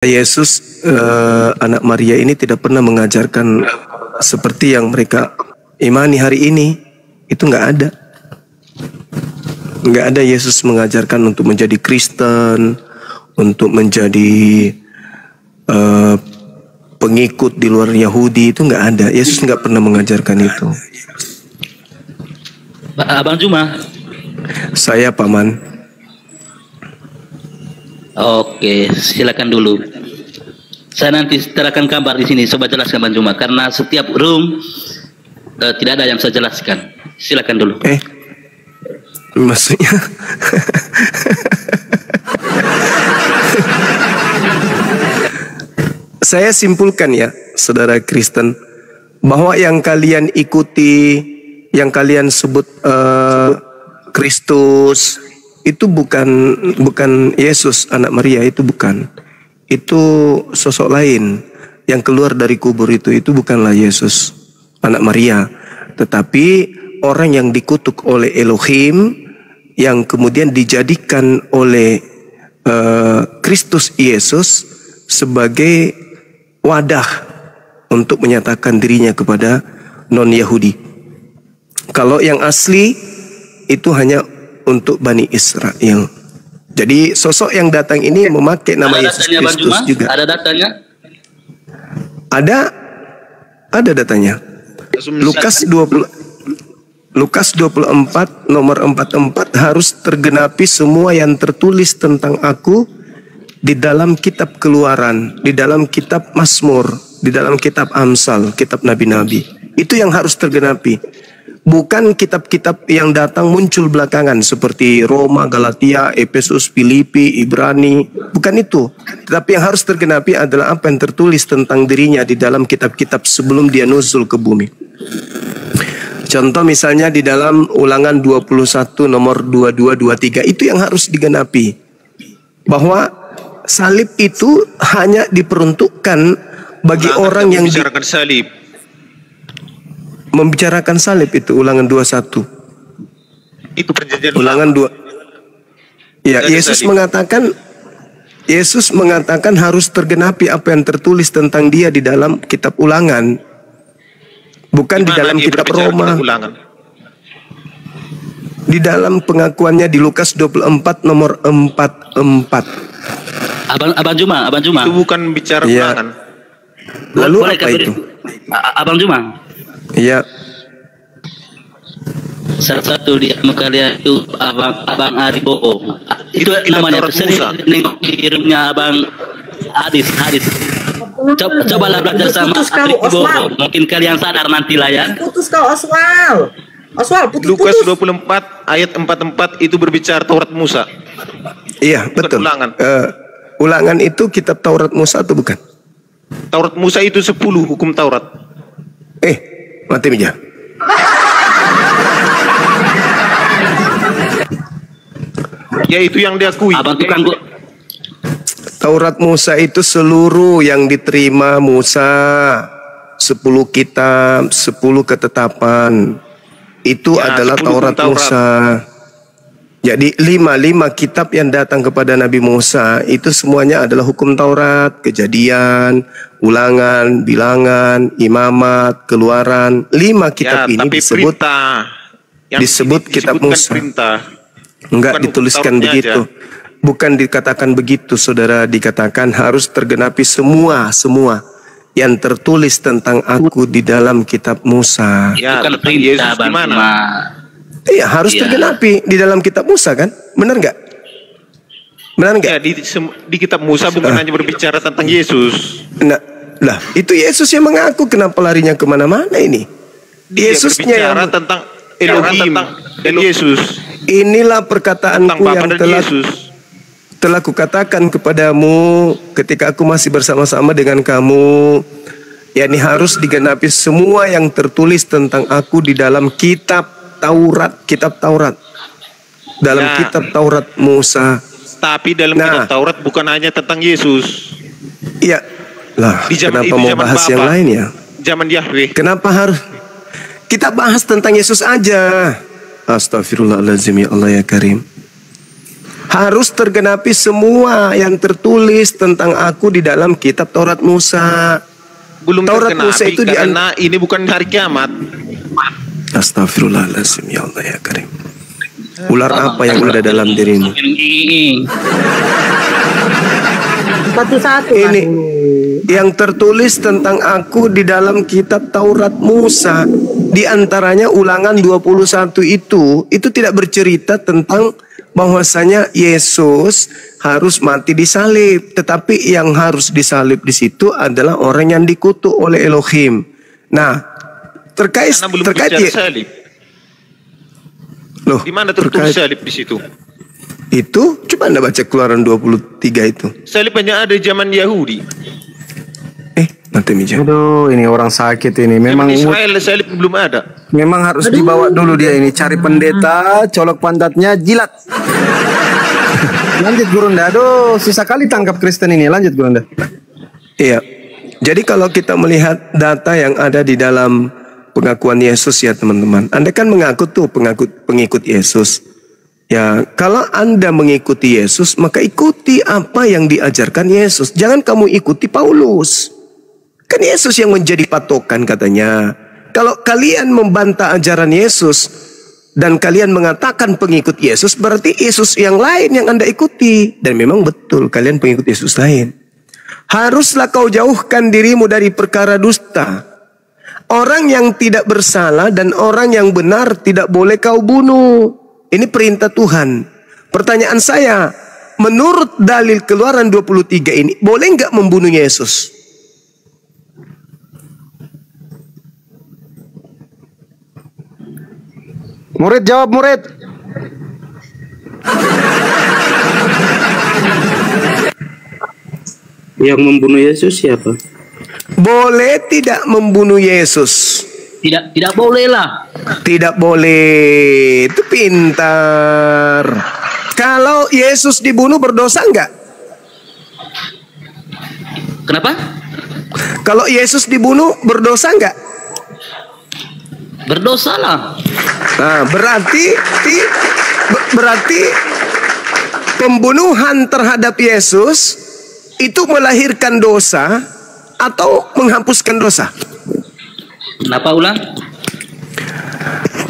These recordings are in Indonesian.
Yesus anak Maria ini tidak pernah mengajarkan seperti yang mereka imani hari ini. Itu nggak ada Yesus mengajarkan untuk menjadi Kristen, untuk menjadi pengikut di luar Yahudi. Itu nggak ada. Yesus nggak pernah mengajarkan itu. Abang Juma. Saya paman. Oke, silakan dulu. Saya nanti serahkan kabar di sini. Coba jelaskan Bang Juma, karena setiap room tidak ada yang saya jelaskan. Silakan dulu. Maksudnya? Saya simpulkan ya, saudara Kristen, bahwa yang kalian ikuti, yang kalian sebut Kristus, itu bukan Yesus anak Maria, itu bukan. Itu sosok lain yang keluar dari kubur itu bukanlah Yesus anak Maria, tetapi orang yang dikutuk oleh Elohim, yang kemudian dijadikan oleh Kristus Yesus sebagai wadah untuk menyatakan dirinya kepada non-Yahudi. Kalau yang asli itu hanya untuk Bani Israel. Jadi sosok yang datang ini memakai nama Yesus Kristus juga. Ada datanya? Ada datanya. Lukas 24 nomor 44, harus tergenapi semua yang tertulis tentang aku di dalam kitab Keluaran, di dalam kitab Mazmur, di dalam kitab Amsal, kitab nabi-nabi. Itu yang harus tergenapi. Bukan kitab-kitab yang datang muncul belakangan seperti Roma, Galatia, Efesus, Filipi, Ibrani. Bukan itu. Tetapi yang harus tergenapi adalah apa yang tertulis tentang dirinya di dalam kitab-kitab sebelum dia nuzul ke bumi. Contoh misalnya di dalam Ulangan 21 nomor 22-23, itu yang harus digenapi. Bahwa salib itu hanya diperuntukkan bagi orang yang membicarakan salib. Membicarakan salib itu Ulangan 21. Itu perjanjian Ulangan 2. Ya, Yesus mengatakan harus tergenapi apa yang tertulis tentang dia di dalam kitab Ulangan. Bukan di dalam kitab Roma. Di dalam pengakuannya di Lukas 24 nomor 44. Abang Juma. Itu bukan bicara Ulangan. Lalu apa itu? Abang Juma. Iya. Salah satu di kalian itu Abang Aribo. Itu namanya sering kirimnya Abang Adis. Cobalah belajar sama Aribo. Mungkin kalian sadar nanti lah ya. Putus kau Oswal. Putus. Lukas 24 ayat 44 itu berbicara Taurat Musa. Iya, betul. Ulangan. Ulangan itu kitab Taurat Musa atau bukan? Taurat Musa itu 10 hukum Taurat. Mati meja. Ya itu yang diakui. Abang tukang gua. Taurat Musa itu seluruh yang diterima Musa, 10 kitab, 10 ketetapan. Itu adalah Taurat Musa. Jadi 5 kitab yang datang kepada Nabi Musa itu semuanya adalah hukum Taurat, Kejadian, Ulangan, Bilangan, Imamat, Keluaran. 5 kitab ini disebut kitab Musa. Enggak dituliskan begitu. Bukan dikatakan begitu, saudara. Dikatakan harus tergenapi semua yang tertulis tentang aku di dalam kitab Musa. Ya, bukan perintah gimana? Iya, harus tergenapi di dalam kitab Musa kan? Benar nggak? Ya, di kitab Musa bukan hanya berbicara tentang Yesus. Nah, itu Yesus yang mengaku, kenapa larinya kemana-mana ini? Yesusnya yang tentang Elohim dan Yesus. Inilah perkataanku yang telah kukatakan kepadamu ketika aku masih bersama-sama dengan kamu. yakni harus digenapi semua yang tertulis tentang aku di dalam kitab Taurat, dalam kitab Taurat Musa. Tapi dalam kitab Taurat bukan hanya tentang Yesus. Iya. Lah, kenapa mau bahas yang lain ya? Zaman Yahweh. Kenapa harus kita bahas tentang Yesus aja? Astagfirullahaladzim, ya Allah ya Karim. Harus tergenapi semua yang tertulis tentang aku di dalam kitab Taurat Musa. Belum Taurat tergenapi Musa itu karena ini bukan hari kiamat. Astagfirullahaladzim, ya Allah ya Karim. Ular apa yang ada dalam dirimu? Satu-satu. Ini yang tertulis tentang aku di dalam kitab Taurat Musa, di antaranya Ulangan 21 itu tidak bercerita tentang bahwasanya Yesus harus mati disalib, tetapi yang harus disalib di situ adalah orang yang dikutuk oleh Elohim. Nah, terkait salib. Loh, di mana tertulis salib di situ? Itu coba Anda baca Keluaran 23 itu. Salib hanya ada zaman Yahudi. Nanti Mija. Aduh, ini orang sakit ini. Memang Israel salib belum ada. Memang harus dibawa dulu dia ini, cari pendeta, colok pantatnya, jilat. Lanjut Gurunda. Aduh, susah kali tangkap Kristen ini. Lanjut Gurunda. Iya. Jadi kalau kita melihat data yang ada di dalam pengakuan Yesus ya teman-teman. Anda kan mengaku tuh pengikut Yesus. Ya, kalau Anda mengikuti Yesus, maka ikuti apa yang diajarkan Yesus. Jangan kamu ikuti Paulus. Kan Yesus yang menjadi patokan katanya. Kalau kalian membantah ajaran Yesus dan kalian mengatakan pengikut Yesus, berarti Yesus yang lain yang Anda ikuti. Dan memang betul kalian pengikut Yesus lain. Haruslah kau jauhkan dirimu dari perkara dusta. Orang yang tidak bersalah dan orang yang benar tidak boleh kau bunuh. Ini perintah Tuhan. Pertanyaan saya, menurut dalil Keluaran 23 ini, boleh nggak membunuh Yesus? Murid jawab, murid. Yang membunuh Yesus siapa? Boleh tidak membunuh Yesus? Tidak boleh lah. Tidak boleh. Itu pintar. Kalau Yesus dibunuh berdosa enggak? Kenapa? Kalau Yesus dibunuh berdosa enggak? Berdosa lah. Nah, berarti pembunuhan terhadap Yesus itu melahirkan dosa atau menghapuskan dosa? Kenapa ulang?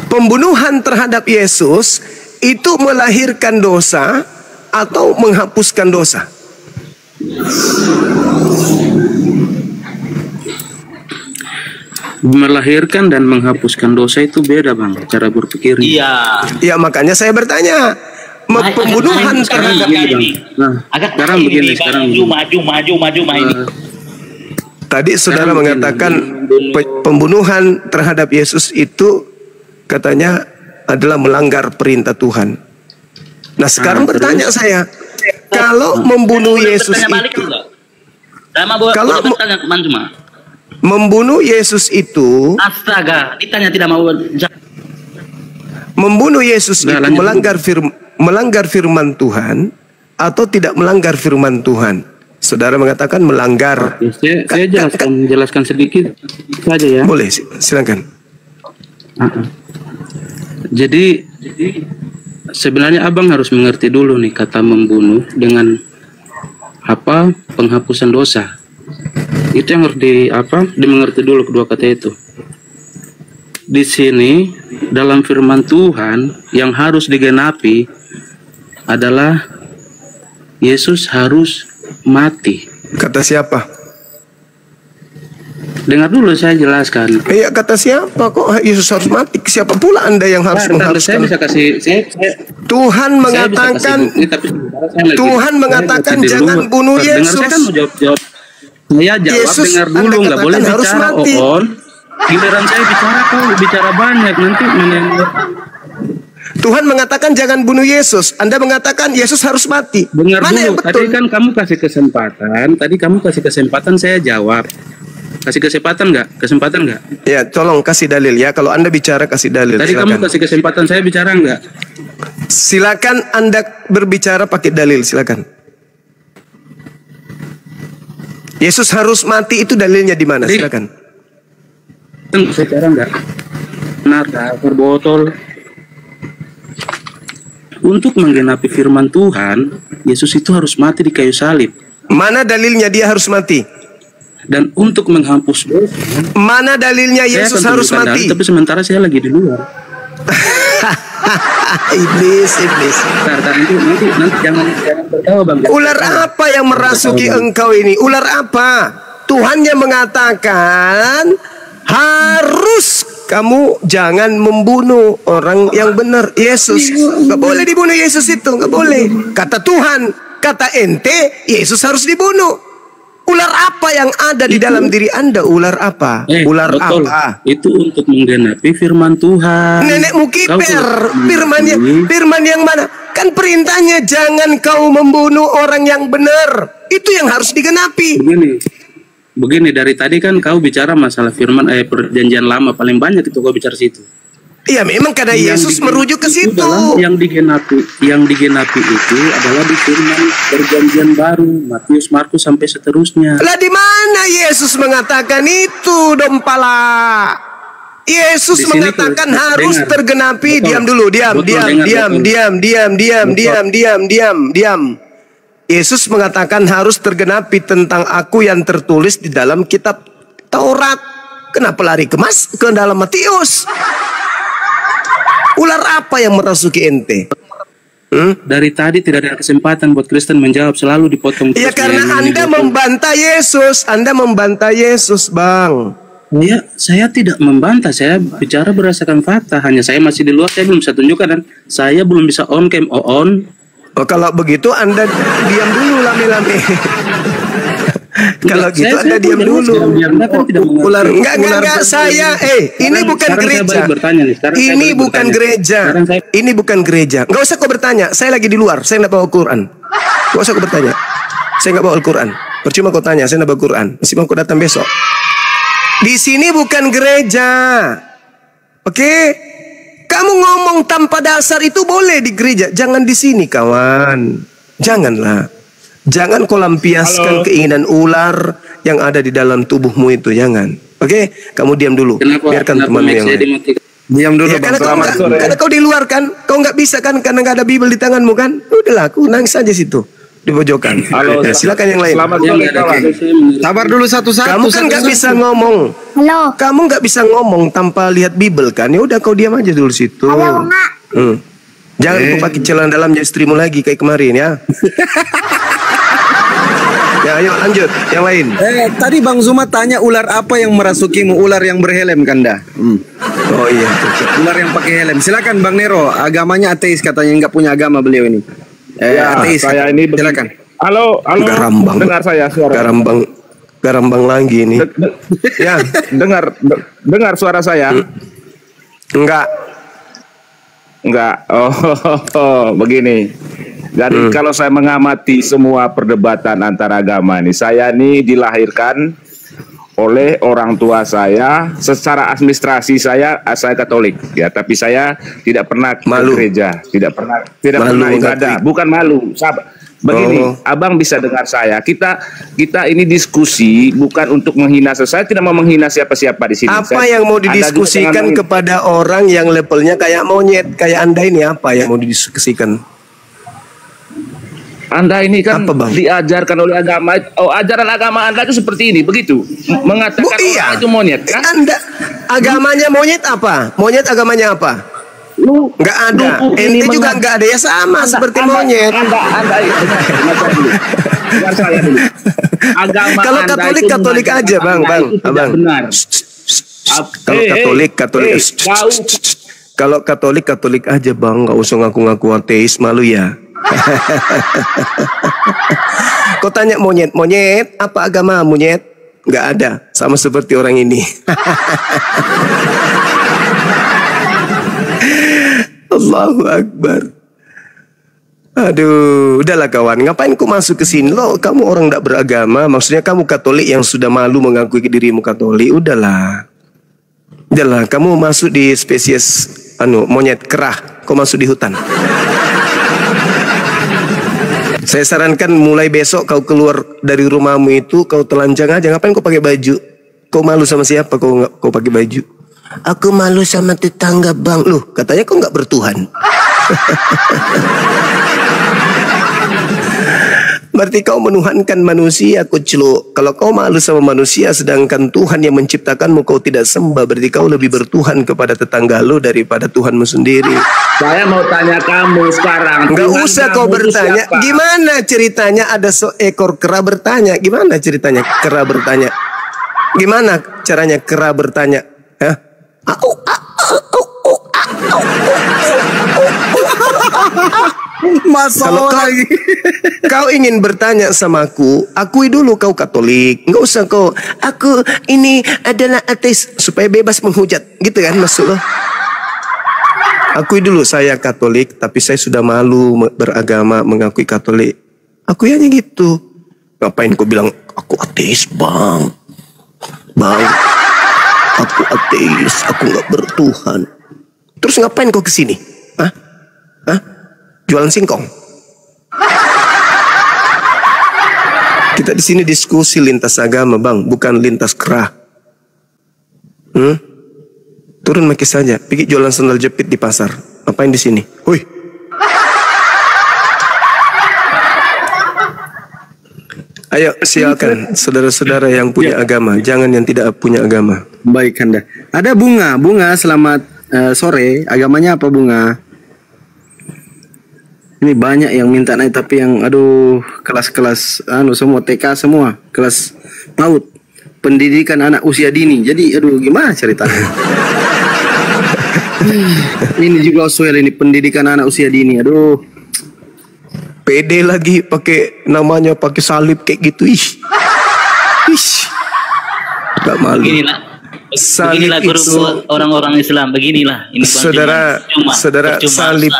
Pembunuhan terhadap Yesus itu melahirkan dosa atau menghapuskan dosa? Melahirkan dan menghapuskan dosa itu beda bang, cara berpikir. Iya. Ya makanya saya bertanya, pembunuhan terhadap ini. Nah, sekarang begini, maju ini. Tadi saudara mengatakan pembunuhan terhadap Yesus itu katanya adalah melanggar perintah Tuhan. Nah sekarang bertanya saya, kalau membunuh Yesus itu, kalau membunuh Yesus itu, astaga, ditanya tidak mau. Membunuh Yesus itu melanggar firman Tuhan atau tidak melanggar firman Tuhan? Saudara mengatakan melanggar. Saya jelaskan sedikit saja ya. Boleh, silakan. Jadi sebenarnya abang harus mengerti dulu nih kata membunuh dengan apa penghapusan dosa. Itu yang harus dimengerti dulu kedua kata itu. Di sini dalam firman Tuhan yang harus digenapi adalah Yesus harus mati. Kata siapa? Dengar dulu saya jelaskan. Iya, kata siapa kok Yesus harus mati? Siapa pula Anda yang harus mengharuskan? Saya bisa kasih. Tuhan mengatakan. Tuhan mengatakan jangan bunuh Yesus. Dengar, saya kan mau jawab. Saya jawab, Yesus, dengar dulu, nggak boleh bicara. Giliran saya bicara banyak nanti Tuhan mengatakan jangan bunuh Yesus. Anda mengatakan Yesus harus mati. Dengar mana dulu. yang betul? Tadi kan kamu kasih kesempatan. Saya jawab. Kasih kesempatan nggak? Ya, tolong kasih dalil ya. Kalau Anda bicara kasih dalil. Tadi silakan. kamu kasih kesempatan saya bicara nggak? Silakan Anda berbicara pakai dalil. Silakan. Yesus harus mati itu dalilnya di mana? Silakan. Saya bicara nggak? Benar, berbotol. untuk menggenapi firman Tuhan, Yesus itu harus mati di kayu salib. Mana dalilnya dia harus mati? Dan untuk menghapus dosa, mana dalilnya Yesus harus mati? Tapi sementara saya lagi di luar. iblis. Nanti jangan bertawa Bang. Ular apa yang merasuki engkau ini? Ular apa? Tuhan yang mengatakan harus kamu jangan membunuh orang yang benar. Yesus nggak boleh dibunuh. Yesus itu nggak boleh. Kata Tuhan, kata ente, Yesus harus dibunuh. Ular apa yang ada di dalam diri Anda? Ular apa? Ular betul. apa? Itu untuk menggenapi firman Tuhan. Nenekmu kiper. Firman yang mana? Kan perintahnya jangan kau membunuh orang yang benar. Itu yang harus digenapi. Begini dari tadi kan kau bicara masalah firman perjanjian lama, paling banyak itu kau bicara situ. Iya, memang karena Yesus merujuk ke situ. Yang digenapi itu adalah di firman perjanjian baru, Matius, Markus sampai seterusnya. Lah di mana Yesus mengatakan itu, Dompala? Yesus mengatakan harus tergenapi. Diam dulu, diam. Yesus mengatakan harus tergenapi tentang aku yang tertulis di dalam kitab Taurat. Kenapa lari ke dalam Matius? Ular apa yang merasuki ente? Dari tadi tidak ada kesempatan buat Kristen menjawab, selalu dipotong. Iya, karena Anda membantah Yesus. Anda membantah Yesus, Bang. Saya tidak membantah, saya bicara berdasarkan fakta. Hanya saya masih di luar, saya belum bisa tunjukkan dan saya belum bisa on cam on. Oh, kalau begitu Anda diam dulu, lame-lame. Kalau gitu Anda diam dulu. Ular enggak saya. Ini bukan gereja. Ini bukan gereja. Ini bukan gereja. Enggak usah kau bertanya. Saya lagi di luar. Saya enggak bawa Al-Quran. Enggak usah kau bertanya. Saya enggak bawa Al-Quran. Percuma kau tanya. Saya enggak bawa Al-Quran. Masih mau kau datang besok. Di sini bukan gereja. Oke? Kamu ngomong tanpa dasar itu boleh di gereja. Jangan di sini, kawan. Janganlah. Jangan kau lampiaskan keinginan ular yang ada di dalam tubuhmu itu, jangan. Oke, kamu diam dulu. Biarkan temanmu yang lain. Diam dulu, Ya, karena kau di luar kan, kau nggak bisa kan, karena nggak ada Bible di tanganmu kan. Udahlah, aku nangis aja situ di pojokan. Ya, silakan yang lain. Selamat sore kawan. Sabar dulu satu-satu. Kamu kan nggak bisa ngomong. Halo. Kamu nggak bisa ngomong tanpa lihat Bible kan? Ya udah, kau diam aja dulu situ. Halo, Mak. Jangan kau pakai celana dalamnya istrimu lagi kayak kemarin ya. Ya, ayo lanjut, yang lain. Tadi Bang Zuma tanya ular apa yang merasukimu, ular yang berhelm kan dah. Oh iya, ular yang pakai helm. Silakan Bang Nero, agamanya ateis katanya, nggak punya agama beliau ini. Ateis. Saya ini silakan. Halo, Garambang. dengar saya suara. Garambang lagi ini. Ya, dengar suara saya. Enggak. Oh, begini. Jadi kalau saya mengamati semua perdebatan antara agama ini, saya ini dilahirkan oleh orang tua saya. Secara administrasi saya Katolik ya, tapi saya tidak pernah ke gereja, tidak pernah ibadah. Bukan malu, sabar. Begini, Abang bisa dengar saya. Kita ini diskusi bukan untuk menghina. Saya tidak mau menghina siapa-siapa di sini. Apa yang mau didiskusikan kepada orang yang levelnya kayak monyet, kayak Anda ini, apa yang mau didiskusikan? Anda ini kan diajarkan oleh agama. Ajaran agama Anda itu seperti ini, begitu. Mengatakan orang itu monyet, kan? Anda agamanya monyet apa? Monyet agamanya apa? Nggak ada. Ente juga nggak ada, ya sama seperti monyet. Kalau Katolik aja, Bang. Kalau Katolik aja, Bang. Nggak usah ngaku-ngaku ateis, malu ya. Kau tanya monyet, apa agama monyet? Nggak ada, sama seperti orang ini. Allahu Akbar. Aduh, udahlah kawan, ngapain kau masuk ke sini? Lo, kamu orang tidak beragama, maksudnya kamu Katolik yang sudah malu mengakui dirimu Katolik. Udahlah, kamu masuk di spesies monyet kerah. Kau masuk di hutan. Saya sarankan mulai besok kau keluar dari rumahmu itu, kau telanjang aja. Ngapain kau pakai baju? Kau malu sama siapa kau pakai baju? aku malu sama tetangga bang. Loh, katanya kau nggak bertuhan. Berarti kau menuhankan manusia, kucluk. Kalau kau malu sama manusia, sedangkan Tuhan yang menciptakanmu kau tidak sembah, berarti kau lebih bertuhan kepada tetangga lu daripada Tuhanmu sendiri. Saya mau tanya kamu sekarang. Nggak usah kau bertanya. Siapa? Gimana ceritanya ada seekor kera bertanya? Gimana ceritanya kera bertanya? Gimana caranya kera bertanya? Hah? Kalau kau ingin bertanya sama aku, akui dulu kau Katolik. Nggak usah kau, aku ini adalah ateis, supaya bebas menghujat, gitu kan maksud lo? Akui dulu saya Katolik, tapi saya sudah malu beragama, mengakui Katolik. Akui aja gitu. Ngapain kau bilang aku ateis bang? Bang, aku ateis, aku nggak bertuhan. Terus ngapain kau kesini? Hah? Hah? Jualan singkong? Kita di sini diskusi lintas agama bang, bukan lintas kera. Turun maki saja, pergi jualan sandal jepit di pasar. Ngapain di sini? Hui. Ayo silakan saudara-saudara yang punya agama, jangan yang tidak punya agama. Baik Anda. Ada Bunga, selamat sore. Agamanya apa Bunga? Ini banyak yang minta naik, tapi yang aduh kelas-kelas semua TK semua, kelas PAUD, pendidikan anak usia dini. Jadi aduh gimana ceritanya? Ini juga soal ini pendidikan anak usia dini. Aduh. Pede lagi pakai namanya pakai salib kayak gitu. Ih. Gak malu. Beginilah guru orang-orang Islam, beginilah. Ini saudara, salib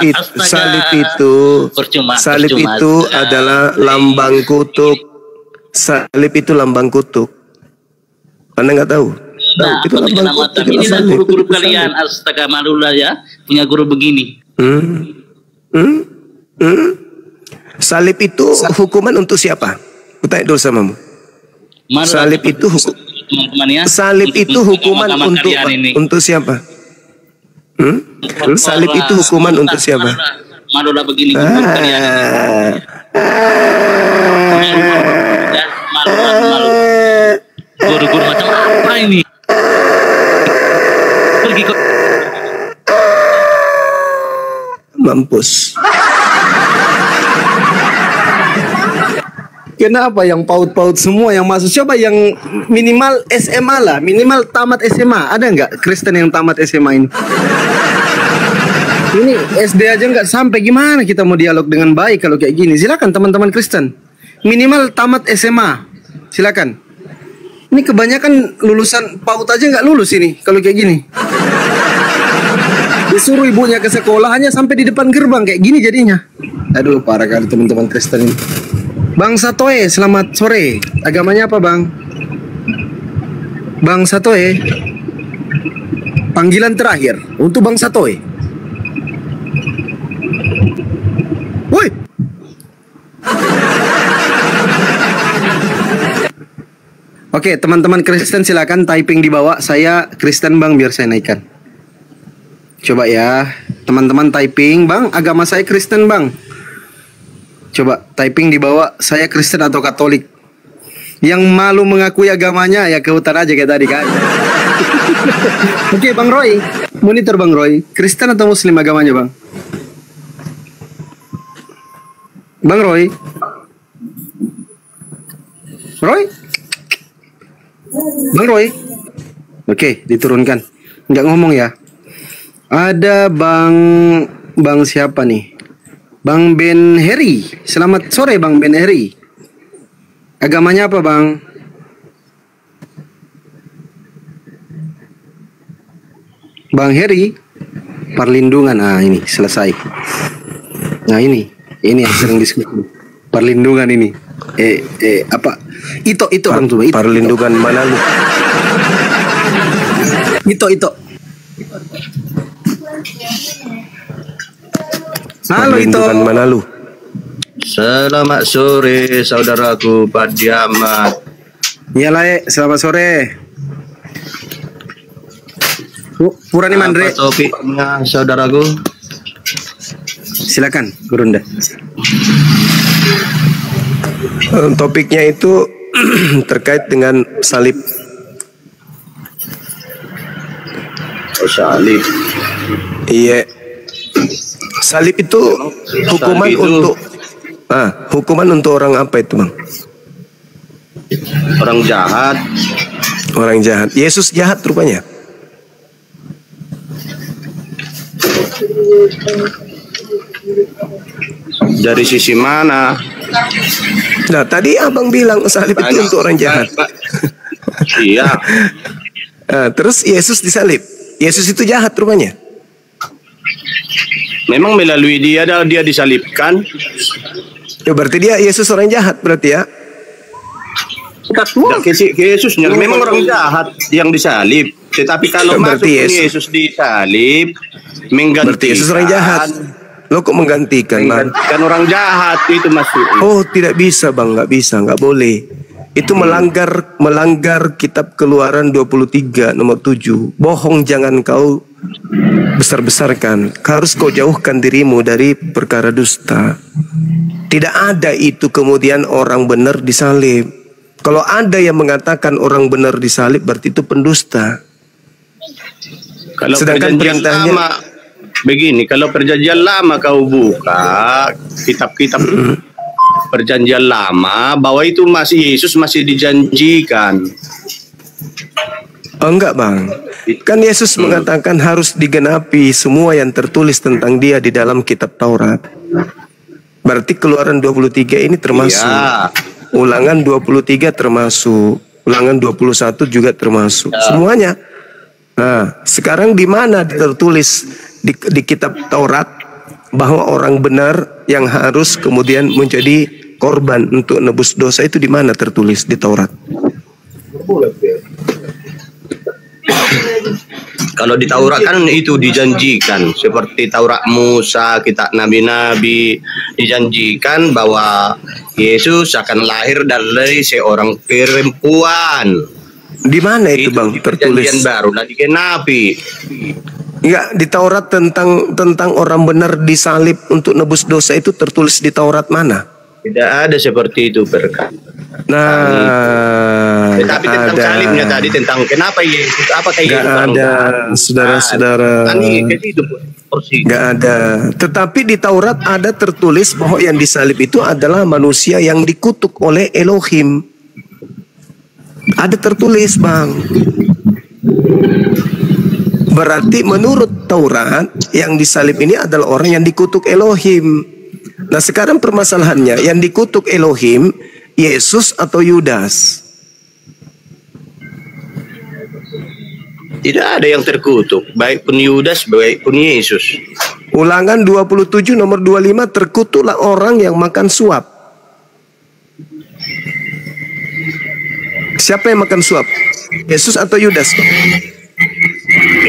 itu adalah lambang kutuk. Salib itu lambang kutuk. Anda nggak tahu? Nah, itu lambang kutuk. Inilah guru-guru kalian, astaga malulah ya, punya guru begini. Salib itu hukuman untuk siapa? Kutanya dulu samamu. Salib itu hukum. Ya, salib itu hukuman untuk siapa? Salib itu hukuman untuk siapa? Malulah begini guru kalian. Malu. Guru-guru macam apa ini? Pergi kok. Mampus. Kenapa yang paut-paut semua yang masuk? Coba yang minimal SMA lah, minimal tamat SMA. Ada nggak Kristen yang tamat SMA ini? Ini SD aja nggak sampai, gimana kita mau dialog dengan baik kalau kayak gini? Silakan teman-teman Kristen, minimal tamat SMA. Silakan. Ini kebanyakan lulusan PAUD aja nggak lulus ini kalau kayak gini. Disuruh ibunya ke sekolah hanya sampai di depan gerbang kayak gini jadinya. Aduh parah kali teman-teman Kristen ini. Bang Satoe, selamat sore. Agamanya apa bang? Bang Satoe. Panggilan terakhir untuk Bang Satoe. Woi. Oke, teman-teman Kristen silakan typing di bawah. Saya Kristen bang, biar saya naikkan. Coba ya, teman-teman typing, bang. Agama saya Kristen bang. Coba typing di bawah, saya Kristen atau Katolik. Yang malu mengakui agamanya ya ke hutan aja kayak tadi kan. Oke, Bang Roy, monitor Bang Roy, Kristen atau Muslim agamanya bang? Bang Roy, Bang Roy, oke diturunkan, nggak ngomong ya. Ada Bang siapa nih? Bang Ben Heri, selamat sore Bang Ben Heri. Agamanya apa bang? Bang Heri, perlindungan. Ah ini selesai. Nah ini yang sering diskusi. Perlindungan ini. Apa? Itu bang coba. Perlindungan mana lu? Itu. Halo itu. Mana lu? Selamat sore saudaraku Padiamat. Iya Lae, selamat sore. Purani Mandre. Apa topiknya saudaraku? Silakan, Gurunda. Topiknya itu terkait dengan salib. Salib. Iya. Salib itu hukuman itu untuk hukuman untuk orang apa itu, Bang? orang jahat. Orang jahat. Yesus jahat rupanya. Dari sisi mana? Nah, tadi Abang bilang salib itu Banyak. untuk orang jahat. Iya. Terus Yesus disalib. Yesus itu jahat rupanya. Memang melalui dia disalibkan. Ya, berarti dia Yesus orang jahat berarti ya. Yesusnya memang orang jahat yang disalib. Tetapi kalau masuk Berarti Yesus disalib, menggantikan. Berarti Yesus orang jahat. Lo kok menggantikan, Bang? Menggantikan orang jahat itu masuk. Oh, tidak bisa, Bang. Nggak bisa, nggak boleh. Itu melanggar kitab Keluaran 23 nomor 7. Bohong jangan kau besar-besarkan. Harus kau jauhkan dirimu dari perkara dusta. Tidak ada itu kemudian orang benar disalib. Kalau ada yang mengatakan orang benar disalib, berarti itu pendusta. Kalau Sedangkan perjanjian perintahnya lama begini, kalau perjanjian lama kau buka kitab-kitab perjanjian lama, bahwa itu masih Yesus masih dijanjikan. Oh, enggak, Bang. Kan Yesus mengatakan harus digenapi semua yang tertulis tentang dia di dalam kitab Taurat. Berarti Keluaran 23 ini termasuk. Iya. Ulangan 23 termasuk. Ulangan 21 juga termasuk. Semuanya. Nah, sekarang di mana tertulis di kitab Taurat bahwa orang benar yang harus kemudian menjadi korban untuk nebus dosa itu di mana tertulis di Taurat? Kalau di Taurat kan itu dijanjikan, seperti Taurat Musa, kitab nabi-nabi, dijanjikan bahwa Yesus akan lahir dari seorang perempuan. Di mana itu, Bang, di tertulis? perjanjian baru dan digenapi. Enggak, di Taurat tentang orang benar disalib untuk nebus dosa itu tertulis di Taurat mana? Tidak ada seperti itu berkat. Nah, Tetapi tentang salibnya tadi, tentang kenapa Yesus, apakah Yesus Nggak ada, saudara-saudara. Nggak ada. Tetapi di Taurat ada tertulis bahwa yang disalib itu adalah manusia yang dikutuk oleh Elohim. Ada tertulis, Bang. Berarti menurut Taurat yang disalib ini adalah orang yang dikutuk Elohim. Nah, sekarang permasalahannya, yang dikutuk Elohim Yesus atau Yudas? Tidak ada yang terkutuk, baik pun Yudas, baik pun Yesus. Ulangan 27 nomor 25, terkutuklah orang yang makan suap. Siapa yang makan suap? Yesus atau Yudas?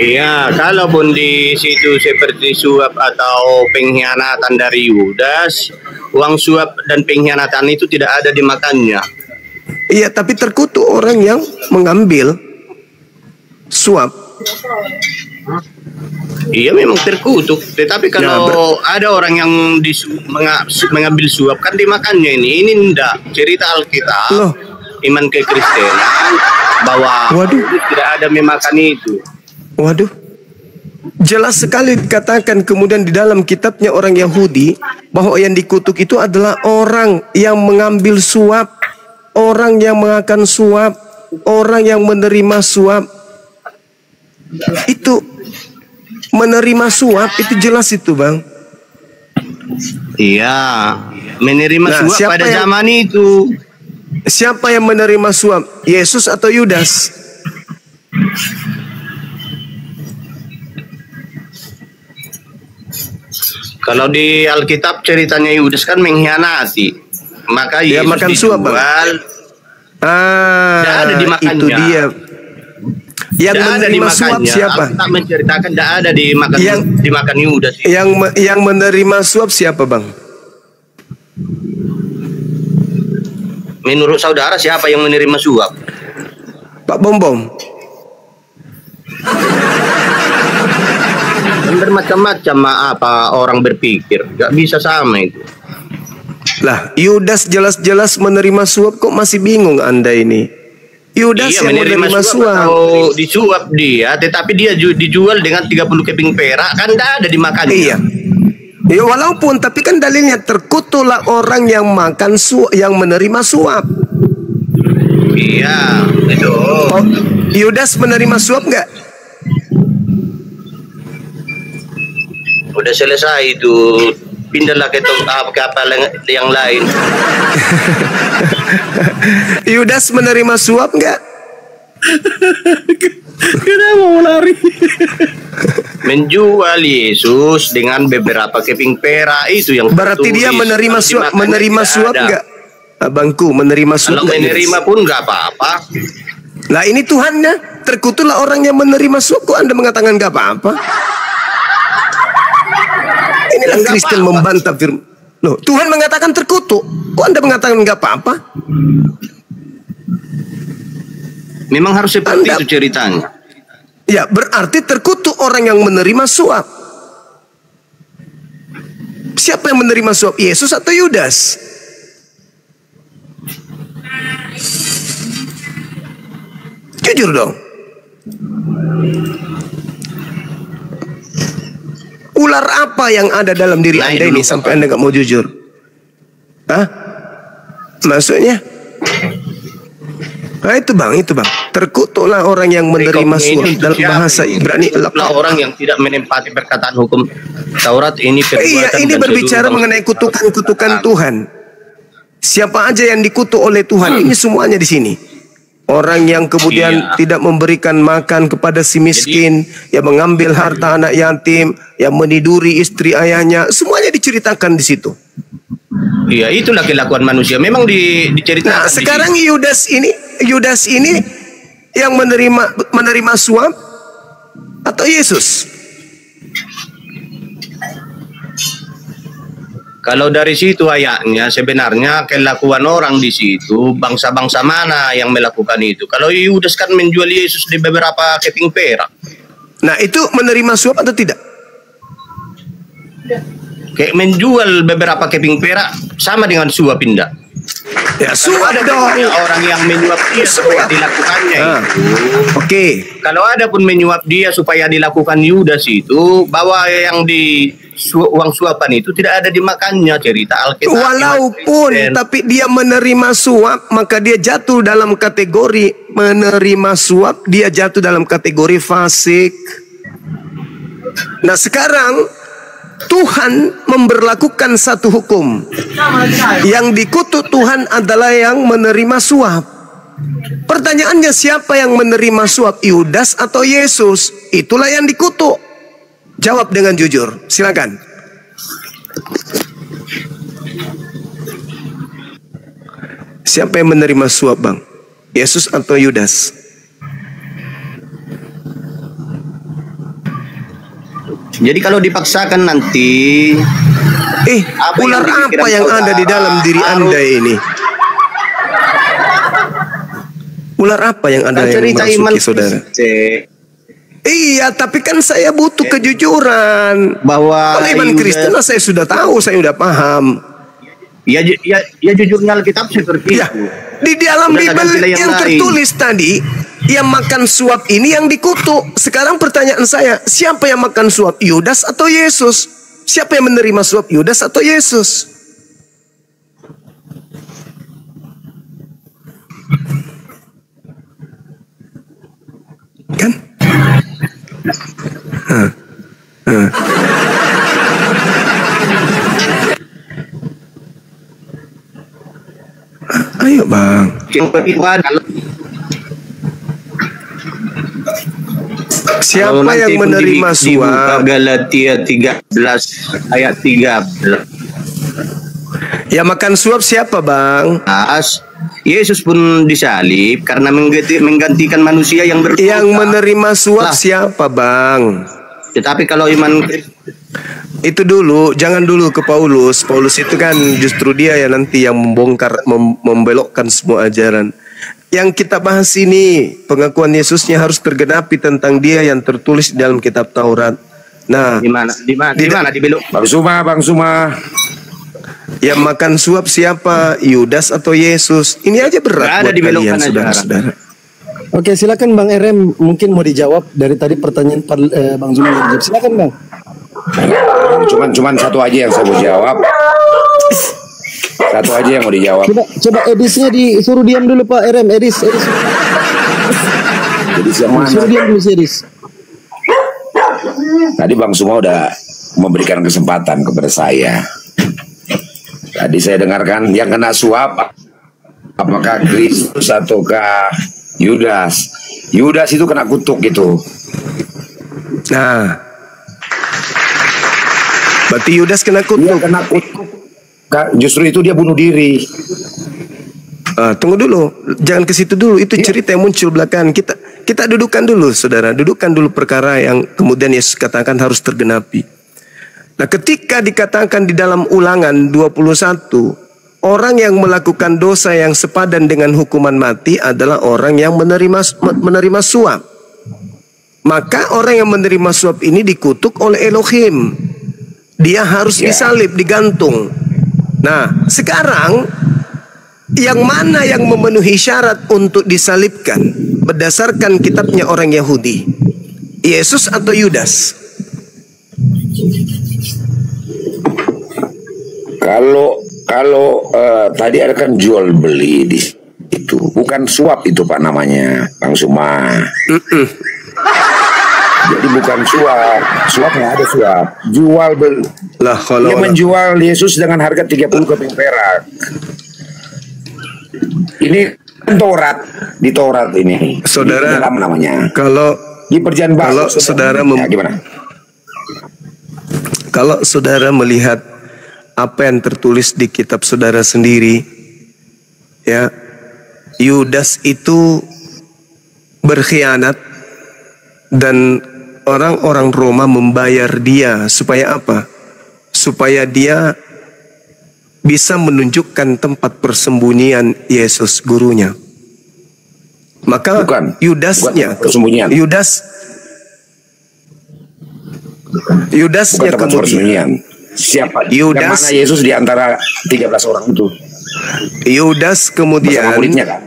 Iya, kalaupun di situ seperti suap atau pengkhianatan dari Yudas, uang suap dan pengkhianatan itu tidak ada dimakannya. Iya, tapi terkutuk orang yang mengambil suap. Iya, memang terkutuk. Tetapi kalau ada orang yang mengambil suap kan dimakannya ini. Ini enggak cerita Alkitab. Loh. Iman kekristenan bahwa tidak ada memakan itu. Waduh, jelas sekali dikatakan kemudian di dalam kitabnya orang Yahudi bahwa yang dikutuk itu adalah orang yang mengambil suap, orang yang makan suap, orang yang menerima suap. Itu menerima suap itu jelas itu, Bang. Iya, menerima suap pada zaman itu. Siapa yang menerima suap? Yesus atau Yudas? Kalau di Alkitab ceritanya Yudas kan mengkhianati, maka dia Yesus makan dijual. suap, Bang. Tidak ada dimakannya. Itu dia. Yang tidak menerima suap siapa? Alkitab menceritakan tidak ada dimakan Yudas. Yang menerima suap siapa, Bang? Menurut saudara siapa yang menerima suap? Pak Bom Bom. Kan bermacam-macam apa orang berpikir, nggak bisa sama itu. Lah, Yudas jelas-jelas menerima suap, kok masih bingung Anda ini? Yudas Iya, yang menerima suap. atau disuap dia, tetapi dia dijual dengan 30 keping perak, kan tidak ada dimakannya. Iya. Ya walaupun, tapi kan dalilnya terkutuklah orang yang makan suap, yang menerima suap. Iya, itu. Oh, Yudas menerima suap nggak? Udah selesai itu. Pindahlah ke kapal yang lain. Yudas menerima suap nggak? Kenapa mau lari? Menjual Yesus dengan beberapa keping perak, itu yang Berarti dia tertulis. menerima Kalau suap, dimakannya menerima tidak suap ada. nggak? Abangku menerima suap Kalau nggak, menerima Yudas? pun nggak apa-apa. Lah ini Tuhannya, terkutuklah orang yang menerima suap, kok Anda mengatakan nggak apa-apa? Inilah Nggak Kristen apa-apa. membantah firman. Loh, Tuhan mengatakan terkutuk, kok Anda mengatakan nggak apa-apa? Memang harus seperti Anda- itu ceritanya. Ya, berarti terkutuk orang yang menerima suap. Siapa yang menerima suap? Yesus atau Yudas? Jujur dong. Ular apa yang ada dalam diri Nah, Anda dulu, ini sampai Anda nggak mau jujur? Hah? Maksudnya? Nah itu bang. Terkutuklah orang yang menerima suap. Dalam bahasa Ibrani Lah orang yang tidak menempati perkataan hukum Taurat ini Iya, ini berbicara mengenai kutukan-kutukan Tuhan. Siapa aja yang dikutuk oleh Tuhan, ini semuanya di sini. Orang yang kemudian tidak memberikan makan kepada si miskin, yang mengambil harta anak yatim, yang meniduri istri ayahnya, semuanya diceritakan di situ. Iya, itulah kelakuan manusia. Memang diceritakan. Nah, sekarang Yudas ini yang menerima suap atau Yesus? Kalau dari situ ayatnya sebenarnya kelakuan orang di situ bangsa-bangsa mana yang melakukan itu. Kalau Yudas kan menjual Yesus di beberapa keping perak. Nah, itu menerima suap atau tidak? Kayak menjual beberapa keping perak sama dengan suap pindah. Ya, suap dong. Orang yang menyuap dia supaya dilakukannya Ah, itu. Oke. Kalau ada pun menyuap dia supaya dilakukan Yudas itu, bahwa yang di uang suapan itu tidak ada dimakannya, cerita Alkitab. Walaupun tapi dia menerima suap, maka dia jatuh dalam kategori menerima suap, dia jatuh dalam kategori fasik. Nah, sekarang Tuhan memberlakukan satu hukum. Yang dikutuk Tuhan adalah yang menerima suap. Pertanyaannya, siapa yang menerima suap? Yudas atau Yesus? Itulah yang dikutuk. Jawab dengan jujur, silakan. Siapa yang menerima suap, Bang? Yesus atau Yudas? Jadi kalau dipaksakan nanti, Ular apa yang ada di dalam diri Anda ini? Ular apa yang ada yang cerita iman memasuki saudara? Iya, tapi kan saya butuh kejujuran. Bahwa Kalau iman Kristen saya sudah tahu, saya sudah paham. Ya jujurnya Alkitab seperti Ya, itu. di dalam Sudah Bible ganti yang lain. tertulis tadi, yang makan suap ini yang dikutuk. Sekarang pertanyaan saya, siapa yang makan suap? Yudas atau Yesus? Siapa yang menerima suap? Yudas atau Yesus? Kan? Ayo bang. Siapa yang menerima suap? Galatia 13 ayat 13. Yang makan suap siapa bang? Yesus pun disalib karena menggantikan manusia yang berdosa. Yang menerima suap Lah. siapa bang? Tetapi kalau iman Itu dulu, jangan dulu ke Paulus. Paulus itu kan justru dia ya nanti yang membongkar, membelokkan semua ajaran. Yang kita bahas ini, pengakuan Yesusnya harus tergenapi tentang dia yang tertulis di dalam kitab Taurat. Nah, Di mana di belok? Bang Suma. yang makan suap siapa? Yudas atau Yesus? Ini aja berat Nggak ada buat dibelokkan kalian, aja, saudara-saudara. Oke, silakan Bang RM, mungkin mau dijawab dari tadi pertanyaan Bang Zuma yang dijawab. Silakan Bang. Cuman satu aja yang saya mau jawab. Satu aja yang mau dijawab. Coba Edisnya disuruh diam dulu Pak RM. Edis. Jadi yang mana? Suruh diam dulu si Edis. Tadi Bang Suma udah memberikan kesempatan kepada saya. Tadi saya dengarkan yang kena suap apakah Kristus ataukah Yudas. Yudas itu kena kutuk gitu. Nah, berarti Yudas kena Dia kutuk. kena kutuk. Justru itu dia bunuh diri. Tunggu dulu, jangan ke situ dulu. Itu cerita yang muncul belakangan. Kita dudukkan dulu, saudara. Dudukkan dulu perkara yang kemudian Yesus katakan harus tergenapi. Nah, ketika dikatakan di dalam Ulangan 21, orang yang melakukan dosa yang sepadan dengan hukuman mati adalah orang yang menerima suap. Maka orang yang menerima suap ini dikutuk oleh Elohim. Dia harus disalib, digantung. Nah, sekarang yang mana yang memenuhi syarat untuk disalibkan berdasarkan kitabnya orang Yahudi? Yesus atau Yudas? Kalau tadi ada kan jual beli di itu, bukan suap itu Pak namanya, Bang Suma. Jadi bukan suap, suap nggak ada suap. Jual beli. Lah, Dia menjual Yesus dengan harga 30 keping perak. Ini Taurat, di Taurat ini. Saudara, di dalam namanya. Kalau Di perjanjian baru. kalau saudara gimana? Kalau saudara melihat apa yang tertulis di kitab saudara sendiri, ya, Yudas itu berkhianat dan orang-orang Roma membayar dia supaya apa? Supaya dia bisa menunjukkan tempat persembunyian Yesus gurunya. Maka Yudasnya, persembunyian. Yudasnya kemudian. Siapa? Yudas, yang mana Yesus di antara 13 orang itu? Yudas kemudian, kan?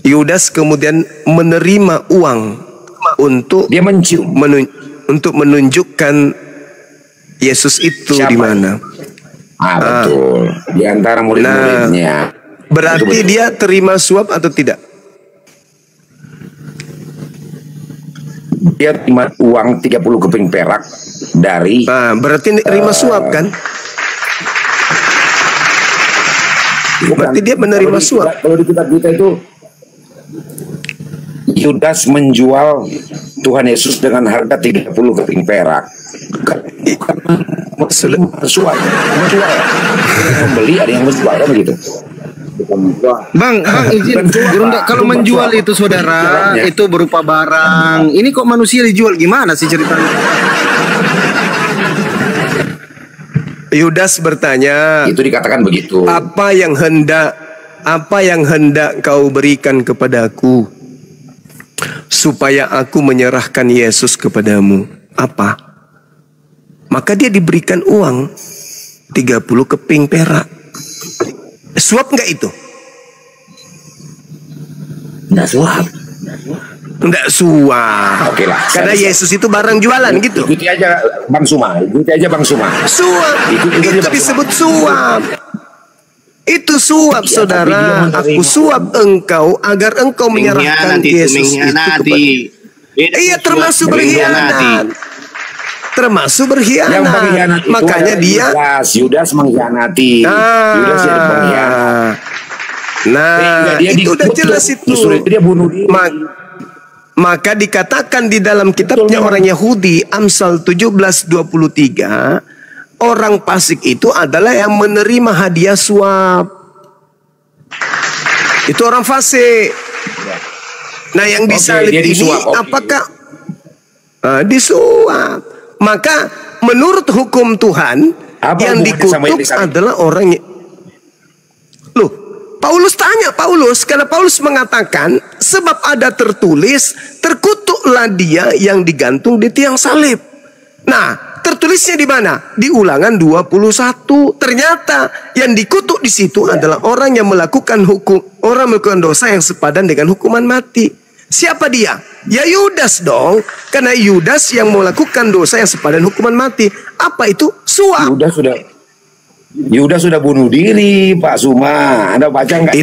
Yudas kemudian menerima uang untuk dia mencium, untuk menunjukkan Yesus itu di mana. Betul. Di antara murid-muridnya. Berarti betul. Dia terima suap atau tidak? Dia terima uang 30 keping perak dari. Berarti terima suap kan? Berarti dia menerima suap. Kalau di kitab kita itu Yudas menjual Tuhan Yesus dengan harga 30 keping perak. Suap, membeli ada yang menjual kan begitu. Bang izin, kalau menjual itu saudara itu berupa barang. Ini kok manusia dijual, gimana sih ceritanya? Yudas bertanya, itu dikatakan begitu. Apa yang hendak kau berikan kepadaku supaya aku menyerahkan Yesus kepadamu? Apa? Maka dia diberikan uang 30 keping perak. Suap nggak itu? Nggak suap. Nggak suap. Oke lah. Karena Yesus itu barang jualan gitu. Ikuti aja Bang Suma. Suap. Itu disebut suap. Itu suap, saudara. Aku suap engkau agar engkau menyerahkan Yesus itu kepada. Iya, termasuk berkhianat. Makanya dia Yudas mengkhianati. Yudas jadi pengkhianat. Itu udah jelas itu. Dia bunuh diri. Maka dikatakan di dalam kitabnya orang Yahudi, Amsal 17:23, orang fasik itu adalah yang menerima hadiah suap. Itu orang fasik. Nah, yang disalib ini apakah disuap? Maka menurut hukum Tuhan yang dikutuk adalah orang. Loh, Paulus tanya karena Paulus mengatakan sebab ada tertulis terkutuklah dia yang digantung di tiang salib. Nah, tertulisnya di mana? Di Ulangan 21. Ternyata yang dikutuk di situ adalah orang yang melakukan dosa yang sepadan dengan hukuman mati. Siapa dia? Ya Yudas dong. Karena Yudas yang melakukan dosa yang sepadan hukuman mati. Apa itu? Suap. Yudas sudah bunuh diri, Pak Suma. Anda baca nggak?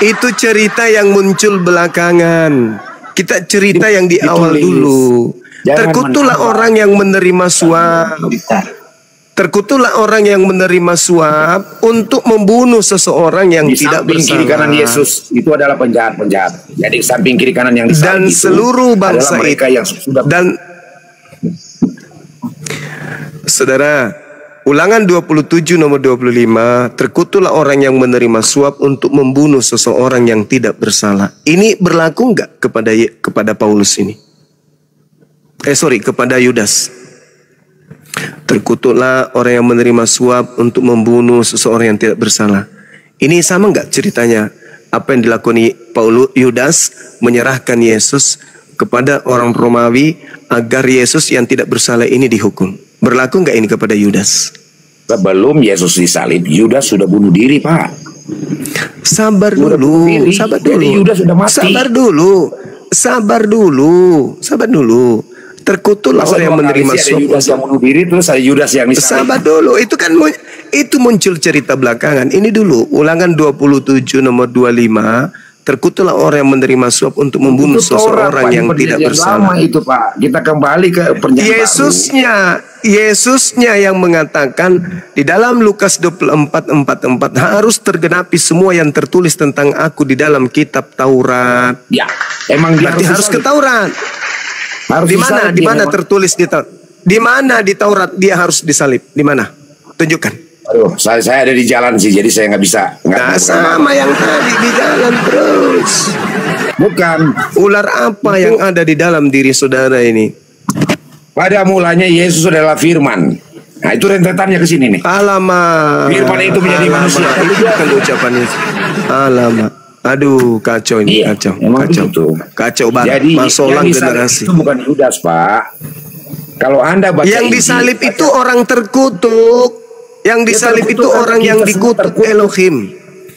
Itu cerita yang muncul belakangan. Kita cerita yang di awal dulu. Terkutuklah orang yang menerima suap. Terkutuklah orang yang menerima suap untuk membunuh seseorang yang tidak bersalah. Kiri kanan Yesus itu adalah penjahat-penjahat. Jadi samping kiri kanan yang disalib dan seluruh bangsa mereka yang sudah Saudara, Ulangan 27 nomor 25, terkutuklah orang yang menerima suap untuk membunuh seseorang yang tidak bersalah. Ini berlaku enggak kepada Paulus ini? Kepada Yudas. Terkutuklah orang yang menerima suap untuk membunuh seseorang yang tidak bersalah. Ini sama enggak ceritanya? Apa yang dilakoni Yudas menyerahkan Yesus kepada orang Romawi agar Yesus yang tidak bersalah ini dihukum. Berlaku enggak ini kepada Yudas? Sebelum Yesus disalib, Yudas sudah bunuh diri, Pak. Sabar dulu. Jadi Yudas sudah mati. Sabar dulu. Terkutuklah orang yang menerima suap. Yudas yang bunuh diri, terus ada Yudas yang disalib. Sabar dulu. Itu muncul cerita belakangan. Ini dulu Ulangan 27 nomor 25. Terkutuklah orang yang menerima suap untuk membunuh seseorang yang tidak bersalah. Lama itu, Pak. Kita kembali ke perjanjian Yesusnya yang mengatakan di dalam Lukas 24:44 harus tergenapi semua yang tertulis tentang aku di dalam kitab Taurat. Ya, emang berarti harus ke Taurat. Di mana tertulis di Taurat? Di mana di Taurat dia harus disalib? Di mana? Tunjukkan. Aduh, saya ada di jalan sih, jadi saya nggak bisa. Sama yang tadi di jalan terus. Bukan. Ular apa yang ada di dalam diri saudara ini? Pada mulanya Yesus adalah Firman. Nah, itu rentetannya ke sini nih. Alamak. Firman itu menjadi manusia. Itu bukan ucapannya. Alamak. Aduh, kacau ini, kacau. Kacau banget. Jadi, masolang generasi. Itu bukan Yudas, Pak. Kalau Anda baca yang disalib itu orang terkutuk. Yang disalib itu orang yang dikutuk Elohim.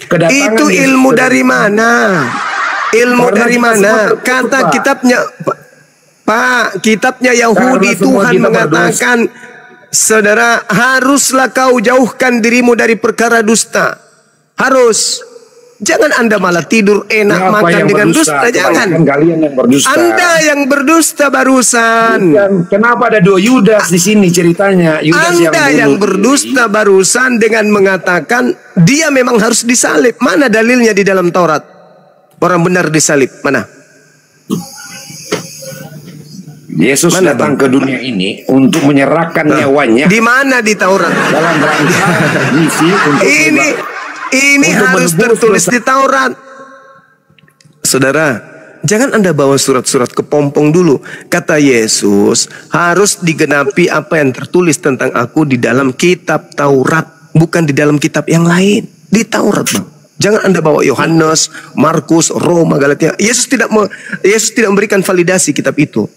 Itu ilmu dari mana? Kata kitabnya, Pak, kitabnya Yahudi Tuhan mengatakan, saudara, haruslah kau jauhkan dirimu dari perkara dusta. Harus. Jangan Anda malah tidur enak makan dengan dusta. Jangan. Anda yang berdusta barusan. Kenapa ada dua Yudas di sini ceritanya? Anda yang berdusta barusan dengan mengatakan dia memang harus disalib. Mana dalilnya di dalam Taurat? Orang benar disalib. Mana? Yesus datang ke dunia ini untuk menyerahkan nyawanya. Di mana di Taurat? Dalam rangka misi untuk ini harus tertulis di Taurat. Saudara, jangan Anda bawa surat-surat kepompong dulu. Kata Yesus, harus digenapi apa yang tertulis tentang aku di dalam kitab Taurat, bukan di dalam kitab yang lain. Di Taurat, Bang. Jangan Anda bawa Yohanes, Markus, Roma, Galatia. Yesus tidak memberikan validasi kitab itu.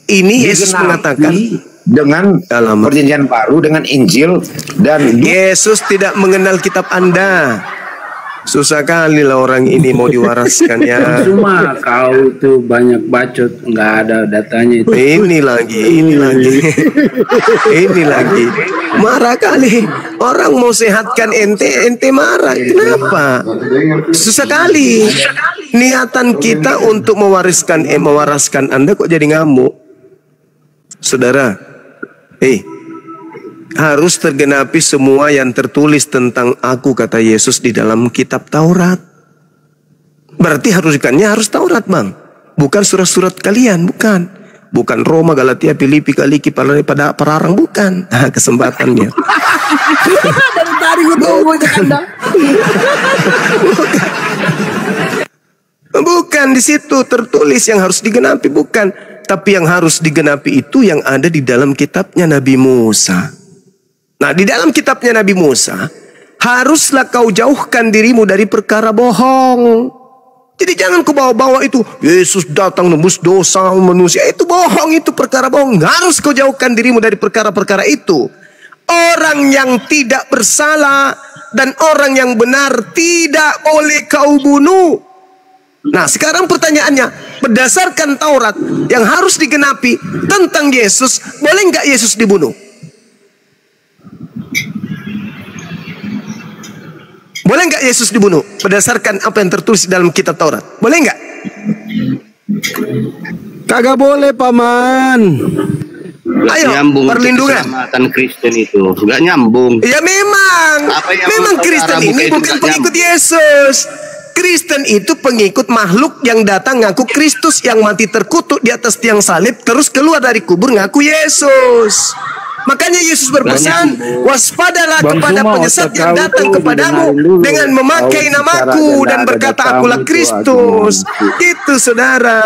Ini Yesus mengatakan dengan perjanjian baru, dengan Injil, dan Yesus tidak mengenal kitab Anda. Susah kali lah orang ini mau diwaraskan ya. Cuma kau tuh banyak bacot, nggak ada datanya itu. Ini lagi. Marah kali. Orang mau sehatkan ente marah. Kenapa? Susah kali. Niatan kita untuk mewaraskan Anda kok jadi ngamuk. Saudara, harus tergenapi semua yang tertulis tentang aku, kata Yesus di dalam kitab Taurat. Berarti harus Taurat, Bang. Bukan surat-surat kalian, bukan. Bukan Roma, Galatia, Filipi, Kaliki, pada Pararang, bukan. Nah, kesempatannya. Dari tadi gue tunggu itu Anda. Bukan di situ tertulis yang harus digenapi, bukan. Tapi yang harus digenapi itu yang ada di dalam kitabnya Nabi Musa. Nah, di dalam kitabnya Nabi Musa, haruslah kau jauhkan dirimu dari perkara bohong. Jadi jangan kau bawa-bawa itu Yesus datang nembus dosa manusia. Itu bohong, itu perkara bohong. Harus kau jauhkan dirimu dari perkara-perkara itu. Orang yang tidak bersalah dan orang yang benar tidak boleh kau bunuh. Nah, sekarang pertanyaannya, berdasarkan Taurat yang harus digenapi tentang Yesus, boleh nggak Yesus dibunuh? Boleh nggak Yesus dibunuh berdasarkan apa yang tertulis dalam kitab Taurat? Boleh nggak? Kagak boleh, Paman. Nggak Ayo, nyambung untuk perlindungan. keselamatan Kristen itu. Nggak nyambung. Ya memang, Apa yang memang saudara Kristen buka ini itu bukan nggak pengikut nyambung. Yesus. Kristen itu pengikut makhluk yang datang ngaku Kristus, yang mati terkutuk di atas tiang salib, terus keluar dari kubur ngaku Yesus. Makanya Yesus berpesan, waspadalah Bang kepada Zuma, penyesat otak yang kau datang tuh kepadamu didengarin dulu. dengan memakai Kau namaku bicara dan dan berkata ada akulah tamu Kristus. tuh, Itu saudara.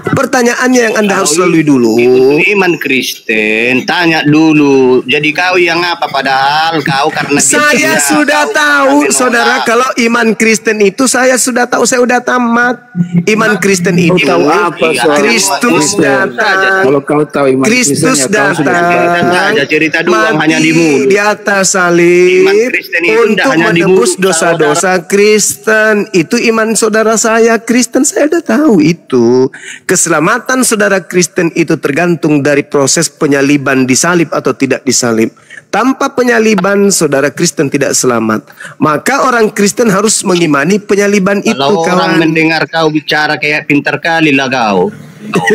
Pertanyaannya yang Anda harus Kalau lalui dulu. itu iman Kristen, tanya dulu. Jadi kau yang apa? Padahal kau karena Saya bikinnya, sudah kau tahu, menolak. saudara, kalau iman Kristen itu saya sudah tahu, saya sudah tamat. Iman Kristen itu tahu apa soal Kristus Kristen? datang. Kalau kau tahu iman Kristus Kristen, ya kau sudah datang, Saja cerita doang, hanya di mati mulut. di atas salib Iman Kristen itu untuk tidak hanya di menebus mulut, dosa-dosa Kristen. Itu iman saudara saya Kristen, saya sudah tahu itu. Keselamatan saudara Kristen itu tergantung dari proses penyaliban, disalib atau tidak disalib. Tanpa penyaliban saudara Kristen tidak selamat. Maka orang Kristen harus mengimani penyaliban itu, Kalau orang kawan. mendengar kau bicara kayak pintar kali lah kau.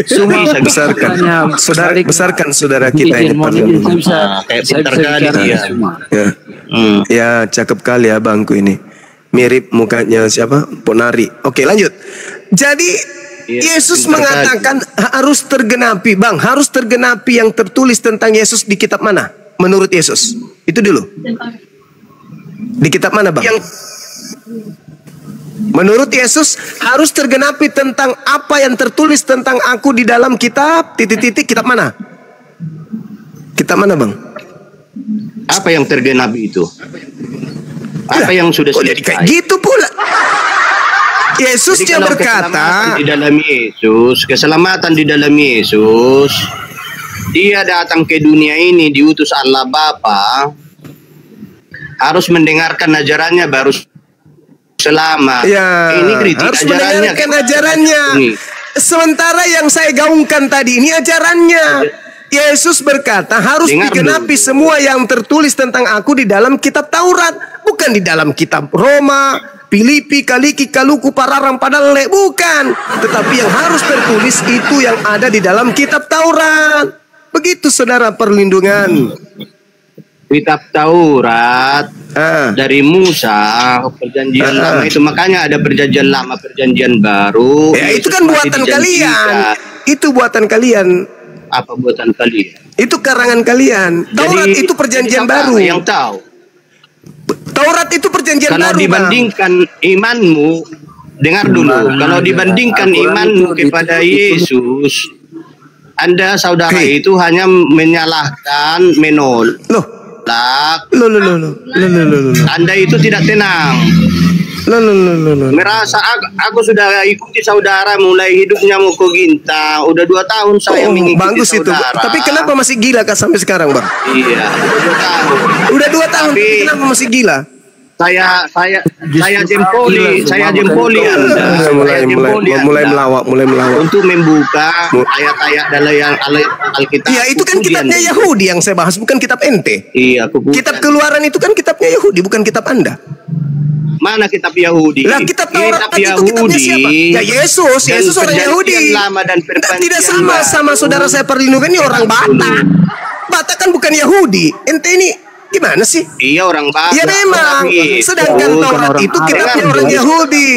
Semua besarkan, saudara, besarkan saudara kita ini. Kayak pintar kali dia. Ya. Ya, cakep kali ya bangku ini. Mirip mukanya siapa? Ponari. Oke, lanjut. Jadi Iya, Yesus pintar mengatakan harus tergenapi, Bang, harus tergenapi yang tertulis tentang Yesus di kitab mana? Menurut Yesus. Itu dulu. Di kitab mana, Bang? Menurut Yesus harus tergenapi tentang apa yang tertulis tentang aku di dalam kitab titik-titik, kitab mana? Kitab mana, Bang? Apa yang tergenapi itu? Apa yang sudah Kok jadi kayak selesai? gitu pula? Yesus Jadi dia kalau berkata, keselamatan di dalam Yesus, dia datang ke dunia ini diutus Allah Bapa, harus mendengarkan ajarannya baru selamat. ya, Ini kritik harus ajarannya. mendengarkan ajarannya. Sementara yang saya gaungkan tadi ini ajarannya. Yesus berkata harus Dengar digenapi dulu. semua yang tertulis tentang aku di dalam kitab Taurat, bukan di dalam kitab Roma, Filipi, Kaliki, Kaluku, Pararang, Padale, bukan. Tetapi yang harus tertulis itu yang ada di dalam kitab Taurat. Begitu saudara perlindungan. Kitab Taurat dari Musa, perjanjian lama itu, makanya ada perjanjian lama, perjanjian baru. Ya itu Yesus kan masih buatan dijanjikan. kalian. Itu buatan kalian. Apa buatan kalian? Itu karangan kalian. Taurat itu perjanjian jadi baru. apa yang tahu? Taurat itu perjanjian Kalau baru, Bang. dibandingkan imanmu, dengar dulu. Kalau dibandingkan imanmu kepada Yesus, Anda saudara itu hanya menyalahkan, menolak. Loh. Anda itu tidak tenang. Merasa aku sudah ikuti saudara mulai hidupnya mau ke Ginta. Udah 2 tahun saya mengikuti bagus saudara. itu. Tapi kenapa masih gila Kak sampai sekarang, Bang? Iya, Udah 2 tahun, tapi kenapa masih gila? Saya jempoli Anda. Mulai melawak. Untuk membuka ayat-ayat dalam yang Alkitab. Iya, itu kan kitabnya Yahudi yang saya bahas, bukan kitab ente. Iya, Kitab Keluaran itu kan kitabnya Yahudi, bukan kitab Anda. Mana kitab Yahudi? Lah kitab Taurat Kitab tadi itu kitabnya siapa? Ya Yesus, dan Yesus orang Yahudi. Perjanjian Lama dan Perjanjian Tidak sama Baru. sama saudara saya perlindungan ini orang Batak. Batak kan bukan Yahudi. Ente ini gimana sih? Iya, orang Batak. Ya memang. Tapi Sedangkan Taurat itu kitabnya orang Yahudi.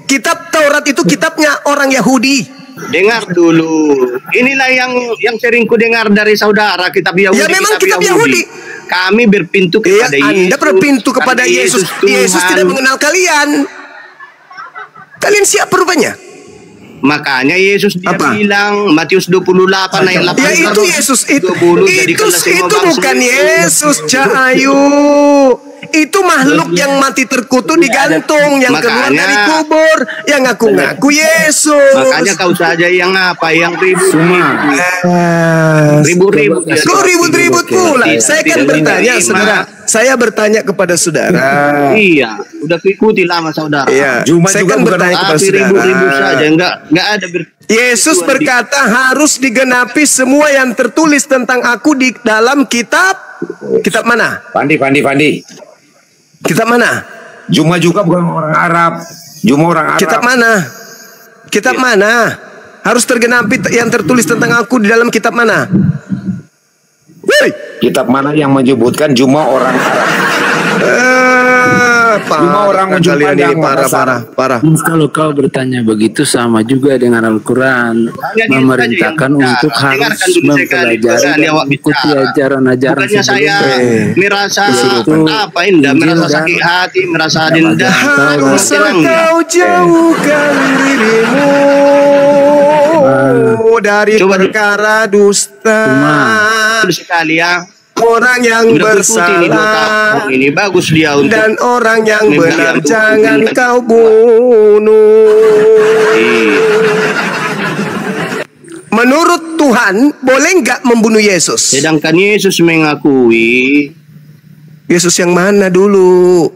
Kitab Taurat itu kitabnya orang Yahudi. Dengar dulu. Inilah yang sering ku dengar dari saudara, kitab Yahudi. Ya memang kitab Yahudi. Kami berpintu kepada Yesus. Anda berpintu kepada Karena Yesus. Tuhan. Yesus tidak mengenal kalian. Kalian siapa rupanya? Makanya Yesus dia bilang Matius 28 ayat 8. Ya itu Yesus itu 20, jadikanlah semua itu bangsa bukan itu. Yesus, Cahayu. Itu makhluk yang mati terkutuk digantung, yang keluar dari kubur, yang ngaku-ngaku Yesus. Makanya kau saja yang apa, yang ribut-ribut. Kau ribut-ribut pula. Saya kan bertanya, saudara. Saya bertanya kepada saudara. Iya, udah ikuti lama saudara. Iya, saya kan bertanya kepada saudara. Ribut-ribut saja, enggak ada Yesus berkata harus digenapi semua yang tertulis tentang aku di dalam kitab mana? Pandi. Kitab mana? Juma juga bukan orang Arab. Juma orang Arab. Kitab mana? Kitab mana? Harus tergenapi yang tertulis tentang aku di dalam kitab mana? Woi, kitab mana yang menyebutkan Juma orang Arab? Cuma orang ujung pandang parah. Kalau kau bertanya begitu sama juga dengan Al-Quran memerintahkan untuk harus mempelajari dan mengikuti ajaran-ajaran sebelumnya. Merasa apa indah, merasa sakit hati, merasa dendam. Harus kau jauhkan dirimu dari perkara dusta. Sekali ya. Orang yang bersalah ini bagus dia untuk dan orang yang benar jangan kau bunuh. Menurut Tuhan boleh nggak membunuh Yesus? Sedangkan Yesus mengakui. Yesus yang mana dulu?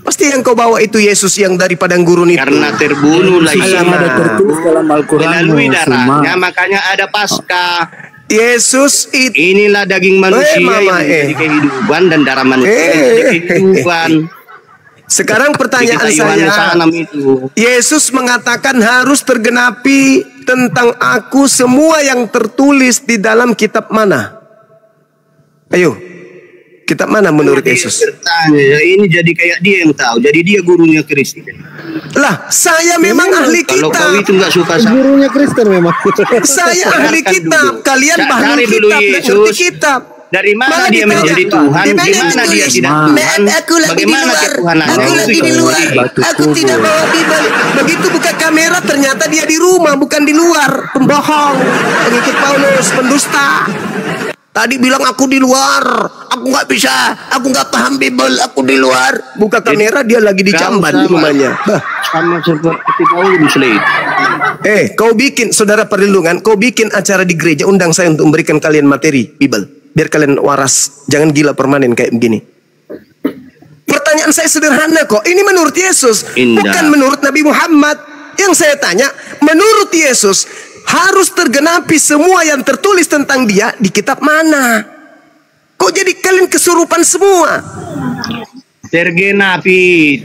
Pasti yang kau bawa itu Yesus yang dari padang gurun itu. Karena terbunuh lagi. Ada tertulis dalam Al-Quran. Melalui darahnya makanya ada Paskah. Yesus itu inilah daging manusia yang menjadi kehidupan dan darah manusia yang menjadi kehidupan. Sekarang pertanyaan saya, Yesus mengatakan harus tergenapi tentang aku semua yang tertulis di dalam kitab mana? Ayo, kitab mana menurut Yesus? Bertanya, ini jadi kayak dia yang tahu, jadi dia gurunya Kristen. Lah, saya memang ahli kitab. Kalau kau itu nggak suka sama gurunya Kristen memang. Saya ahli kitab, kalian bahan kitab dan ngerti kitab. Dari mana dia menjadi Tuhan? Di mana dia tidak Tuhan? Bagaimana ketuhanannya? Aku lagi di luar. Aku tidak bawa Bible. Begitu buka kamera ternyata dia di rumah, bukan di luar. Pembohong, pengikut Paulus, pendusta. Tadi bilang aku di luar, aku nggak bisa, aku nggak paham Bible, aku di luar. Buka kamera dia lagi di Jamban di rumahnya. Sama seperti Paulus itu. Kau bikin, saudara perlindungan, kau bikin acara di gereja, undang saya untuk memberikan kalian materi Bible, biar kalian waras, jangan gila permanen kayak begini. Pertanyaan saya sederhana kok, ini menurut Yesus, bukan menurut Nabi Muhammad. Yang saya tanya, menurut Yesus harus tergenapi semua yang tertulis tentang dia di kitab mana? Kok jadi kalian kesurupan semua? Tergenapi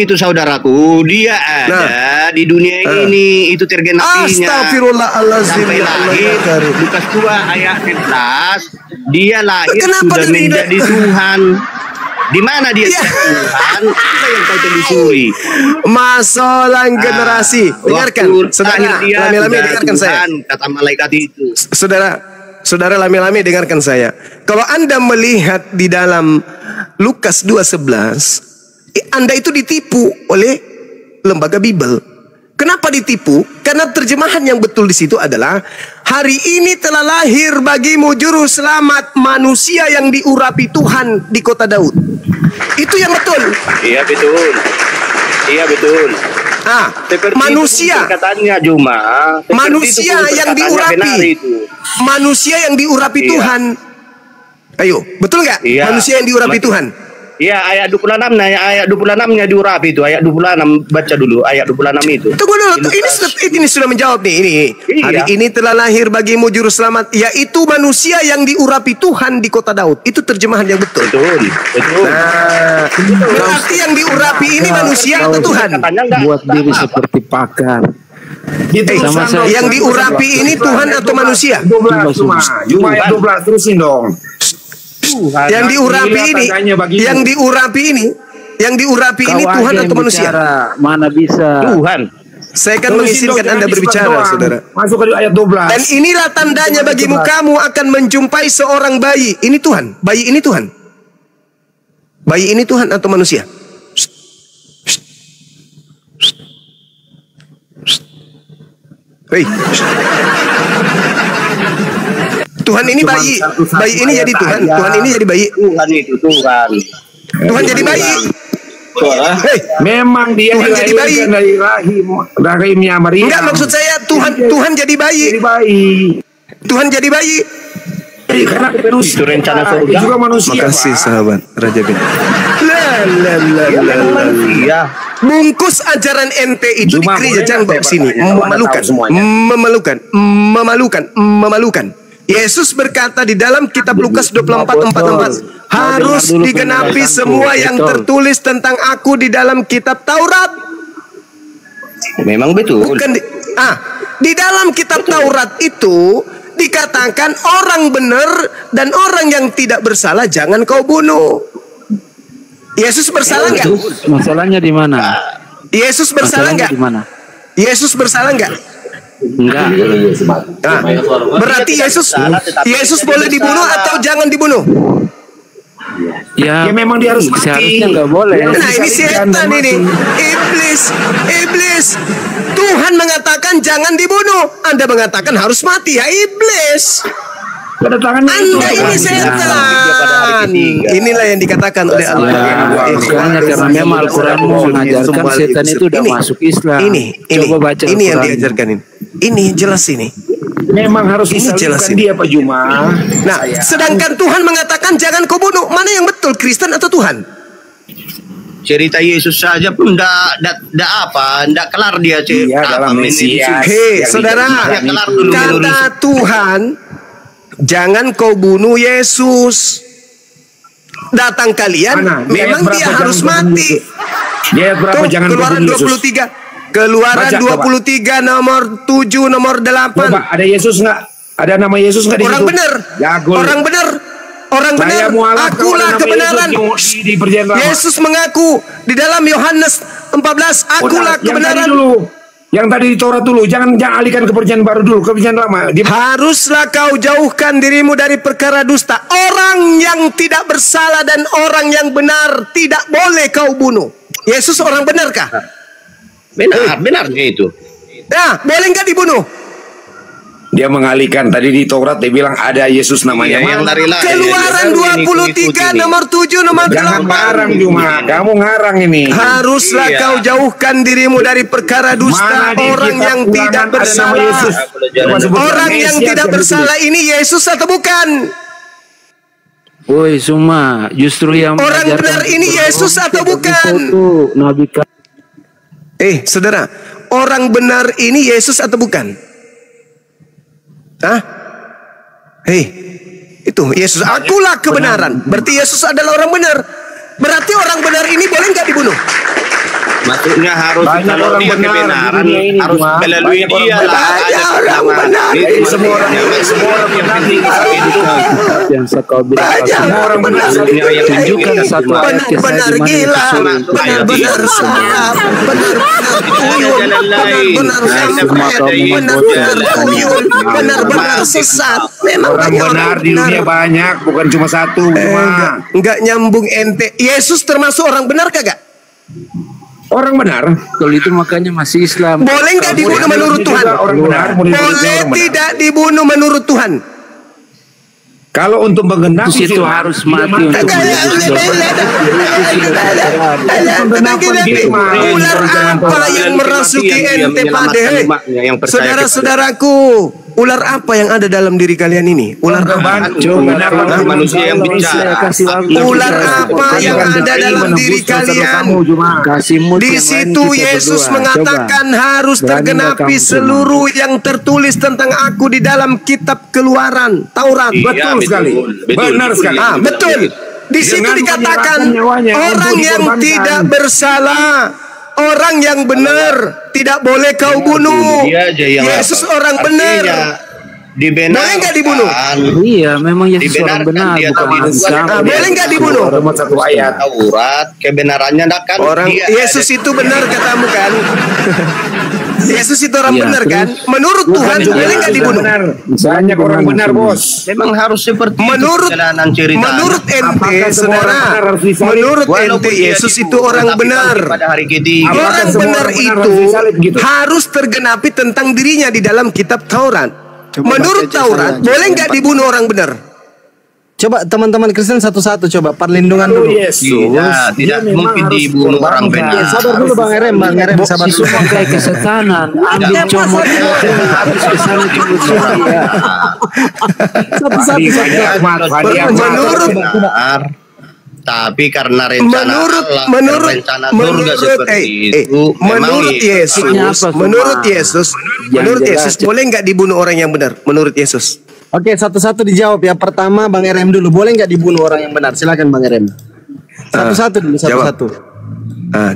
itu saudaraku, dia ada di dunia ini, itu tergenapinya. Astagfirullahaladzim. Sampai lahir, Lukas 2 ayat 11, dia lahir sudah menjadi Tuhan. Di mana dia Tuhan? Apa yang kau telusuri? Masalah generasi. Dengarkan, saudara. Lami-lami dengarkan saya. Kata malaikat itu. Saudara lami-lami dengarkan saya. Kalau Anda melihat di dalam Lukas 2:11, Anda itu ditipu oleh lembaga Bible. Kenapa ditipu? Karena terjemahan yang betul di situ adalah hari ini telah lahir bagimu juru selamat manusia yang diurapi Tuhan di kota Daud. Itu yang betul. Iya betul. Iya betul. Manusia katanya Juma. Manusia yang diurapi. Manusia yang diurapi Tuhan. Ayo, betul nggak? Manusia yang diurapi Tuhan. Iya, ayat 26-nya, ayat 26-nya diurapi itu, ayat 26 baca dulu, ayat 26 itu. Tunggu dulu, ini sudah menjawab nih, ini. Hari ini telah lahir bagimu juru selamat, yaitu manusia yang diurapi Tuhan di kota Daud. Itu terjemahan yang betul. Betul. Nah, berarti yang diurapi ini manusia atau Tuhan? Buat diri seperti pakar. Yang diurapi ini Tuhan atau manusia? Cuma ayat 12 terusin dong. Yang diurapi ini, yang diurapi ini Tuhan atau manusia? Mana bisa? Tuhan. Saya akan mengizinkan Anda berbicara, saudara. Masuk ke ayat 12. Dan inilah tandanya bagimu, kamu akan menjumpai seorang bayi. Ini Tuhan. Bayi ini Tuhan. Bayi ini Tuhan atau manusia? Hei. Tuhan ini bayi. Bayi ini jadi Tuhan. Tuhan ini jadi bayi. Tuhan itu Tuhan. Tuhan jadi bayi. Hei, Memang dia Tuhan jadi bayi. dilahirkan dari rahimnya Maria. enggak, maksud saya Tuhan jadi bayi. Jadi bayi. Tuhan jadi bayi. Karena Itu rencana surga. juga manusia. Makasih Pak. sahabat Raja Bin. Iya. Bungkus ajaran ente itu di Cuma gereja boleh jangan nggak bawa saya sini. bertanya? Memalukan. Anda tahu semuanya. Memalukan. Yesus berkata di dalam kitab Lukas 24:44, harus digenapi semua yang tertulis tentang aku di dalam kitab Taurat. Memang betul. Bukan di dalam kitab Taurat itu dikatakan orang benar dan orang yang tidak bersalah jangan kau bunuh. Yesus bersalah nggak? Masalahnya di mana? Yesus bersalah Masalahnya nggak? di mana? Yesus bersalah nggak? Enggak. Nah, berarti Yesus boleh dibunuh atau jangan dibunuh? Ya, Ya memang dia harus mati. seharusnya nggak boleh. Nah ini setan ini, iblis. Tuhan mengatakan jangan dibunuh, Anda mengatakan harus mati, ya iblis. Kedatangannya itu. Anda ini setan. Inilah yang dikatakan oleh Allah. Ya, makanya karena memang Al-Quran mengajarkan setan itu udah masuk Islam. Ini, Coba baca ini yang Al-Quran. diajarkan ini. Ini jelas ini. Memang harus Ini jelas disalibkan ini. dia Pak Juma. Nah, sedangkan Tuhan mengatakan jangan kau bunuh. Mana yang betul, Kristen atau Tuhan? Cerita Yesus saja pun ndak kelar dia Iya, dalam Mesias. Hei, Yang saudara, Ya, kelar dulu. kata Tuhan, jangan kau bunuh Yesus. Datang kalian, Mana? Di memang ayat berapa dia jangan harus kau bunuh mati. Yesus? Di ayat berapa Tuh, jangan Keluaran kau bunuh Yesus? 23. Keluaran Baca, 23 nomor 7 nomor 8. Coba ada Yesus nggak? Ada nama Yesus nggak di situ? Orang benar. Jago. Orang benar. Orang Saya benar. mualaf kalau Akulah ada nama kebenaran. Yesus di perjanjian lama. Yesus mengaku di dalam Yohanes 14, akulah Yang tadi kebenaran. dulu. Yang tadi di Taurat dulu. Jangan alihkan ke perjanjian baru dulu. Ke perjanjian lama. Haruslah kau jauhkan dirimu dari perkara dusta. Orang yang tidak bersalah dan orang yang benar tidak boleh kau bunuh. Yesus orang benarkah? Benarnya itu. Nah, boleh nggak dibunuh? Dia mengalihkan. Tadi di Taurat dia bilang ada Yesus namanya. Iya, yang dari lahir. Keluaran 23 nomor 7 nomor Jangan 8. ngarang Juma. Kamu ngarang ini. Haruslah Iya. kau jauhkan dirimu dari perkara dusta. Mana di Orang kitab yang Ulangan tidak ada nama bersalah. Yesus? Coba sebutkan. Orang yang Mesias tidak yang bersalah ini Yesus atau bukan? Woi, Suma, justru yang Orang mengajarkan benar ini Yesus atau bukan? Itu Nabi Saudara, orang benar ini Yesus atau bukan? Hah? Hei, itu Yesus. Akulah kebenaran. Berarti Yesus adalah orang benar. Berarti orang benar ini boleh nggak dibunuh? Maksudnya harus Banyak kalau orang dia benar kebenaran di dunia ini, harus Juma. melalui Banyak orang dia benar. lah. Banyak Ada orang pertama. benar. Itu Semua orang benar. Semua orang benar. yang kau bilang. Banyak Semua orang benar. Tunjukkan satu ayat ke saya Benar-benar di mana gila. Yesus suruh. Benar-benar salah. Benar-benar tuyul. Benar-benar kampret. Benar-benar tuyul. Benar-benar sesat. Memang Orang banyak benar di dunia banyak. Bukan cuma satu. Juma. Enggak nyambung ente. Yesus termasuk orang benar kagak? Orang benar. Kalau itu makanya masih Islam. Boleh nggak dibunuh menurut Tuhan? Orang benar. Boleh tidak dibunuh menurut Tuhan? Kalau untuk menggenapi Itu situ harus mati untuk Ular apa yang merasuki ente pada? Saudara-saudaraku, ular apa yang ada dalam diri kalian ini? Ular apa? Manusia yang bicara. Ular apa yang ada dalam diri kalian? Di situ Yesus mengatakan harus tergenapi seluruh yang tertulis tentang aku di dalam kitab Keluaran, Taurat. Betul sekali. Benar sekali. Betul. Di situ Dengan dikatakan menyerahkan nyawanya orang untuk yang dikorbankan. tidak bersalah, orang yang benar tidak boleh kau bunuh. Dia aja yang Yesus apa? orang benar. Dibenarkan. Boleh nggak dibunuh? Iya, memang Yesus orang Dibenarkan benar, dia bukan tapi manusia. Nah, boleh nggak dibunuh? Cuma satu ayat. Taurat kebenarannya kan Orang dia Yesus itu benar katamu kan? Yesus itu orang Iya, benar kan? Menurut Tuhan boleh nggak dibunuh? Banyak orang benar, bos. memang harus seperti Menurut itu perjalanan cerita. menurut ente, Apakah semua orang saudara, benar harus disalib? menurut Walaupun ente dia Yesus dibunuh, itu orang tetapi benar. pada hari ketiga Orang semua benar orang benar itu harus disalib gitu? harus tergenapi tentang dirinya di dalam kitab Taurat. Menurut Taurat, boleh nggak dibunuh orang benar? Coba teman-teman Kristen satu-satu coba perlindungan dulu. Tidak mungkin dibunuh orang benar. Sabar dulu Bang Erem, sabar dulu. Semua kayak kesetanan, ambil comot habis kesana comot sini ya. Menurut benar, tapi karena rencana rencana surga seperti itu, menurut Yesus, boleh nggak dibunuh orang yang benar? Menurut Yesus. Oke, satu-satu dijawab ya. Pertama Bang Erem dulu, boleh nggak dibunuh orang yang benar? Silakan Bang Erem. Satu-satu dulu, satu-satu.